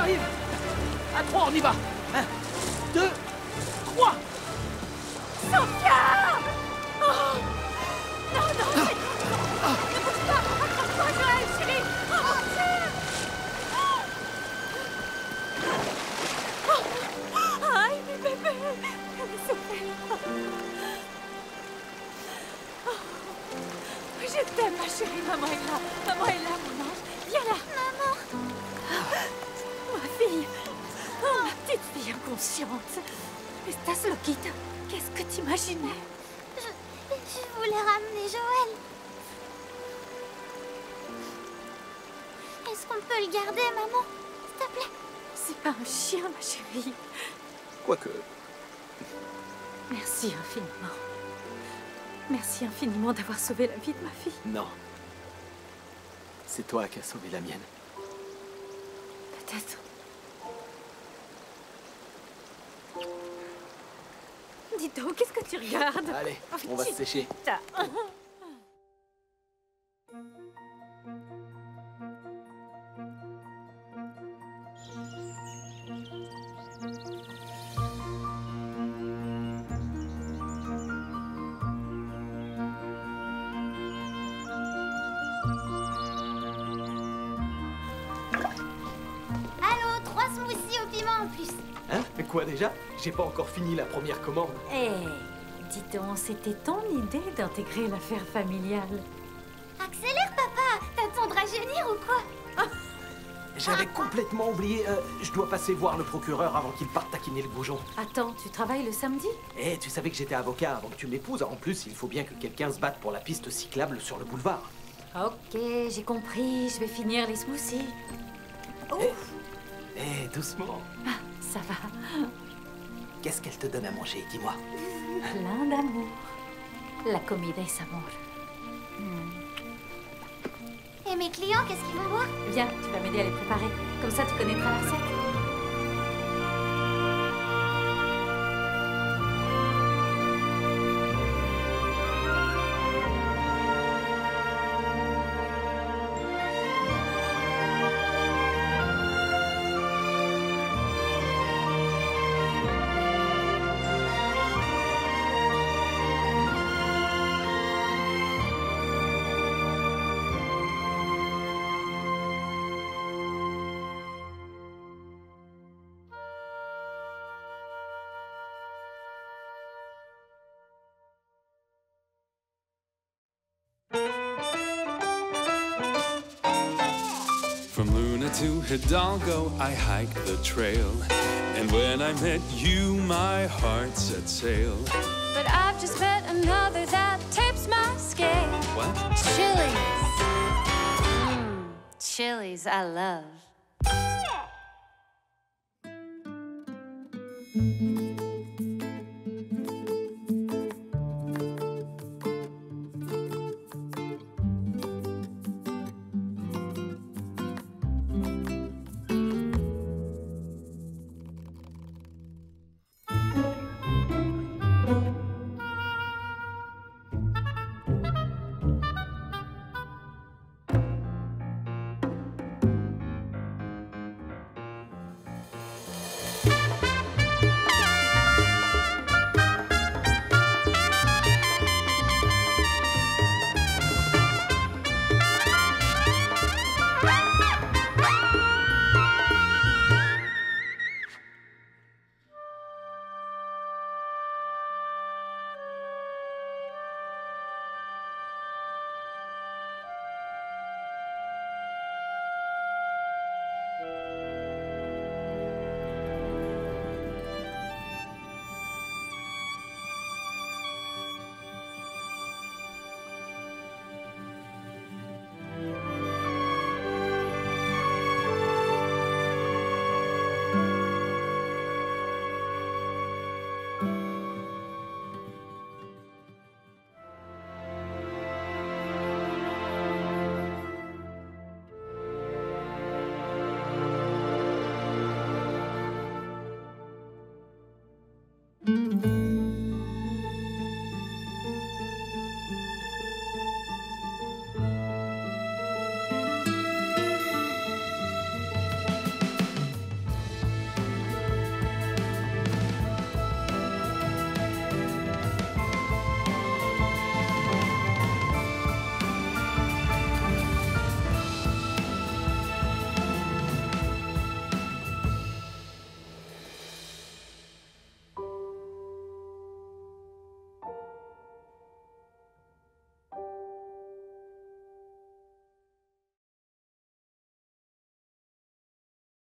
J'arrive. À 3, on y va. 1, 2, 3. Sophia! Oh! Non, non, ne bouge pas! Accroche-toi, Joël, chérie! Oh, mon Dieu! Oh! Aïe, mes bébés! Sophie! Oh. Je t'aime, ma chérie. Maman est là. Maman est là, mon ange. Viens là. Maman! Ma fille! Oh, ma petite fille inconsciente! Estás loquita? Qu'est-ce que t'imaginais? Je voulais ramener Joël. Est-ce qu'on peut le garder, maman? S'il te plaît. C'est pas un chien, ma chérie. Quoique... Merci infiniment. Merci infiniment d'avoir sauvé la vie de ma fille. Non. C'est toi qui as sauvé la mienne. Peut-être. Dis donc, qu'est-ce que tu regardes? Allez, on va se sécher. Allô, 3 smoothies au piment en plus. Hein? Mais quoi déjà? J'ai pas encore fini la première commande. Eh, dis donc, c'était ton idée d'intégrer l'affaire familiale. Accélère, papa. T'attends de rajeunir ou quoi? J'avais complètement oublié. Je dois passer voir le procureur avant qu'il parte taquiner le goujon. Attends, tu travailles le samedi? Eh, tu savais que j'étais avocat avant que tu m'épouses. En plus, il faut bien que quelqu'un se batte pour la piste cyclable sur le boulevard. Ok, j'ai compris. Je vais finir les smoothies. Eh, doucement. Ah, ça va. Qu'est-ce qu'elle te donne à manger? Dis-moi. Plein d'amour. La comida es amor. Et mes clients, qu'est-ce qu'ils vont boire? Viens, tu vas m'aider à les préparer. Comme ça, tu connaîtras la recette. From Luna to Hidalgo, I hiked the trail. And when I met you, my heart set sail. But I've just met another that tips my scale. What? Chili's. Chili's, I love.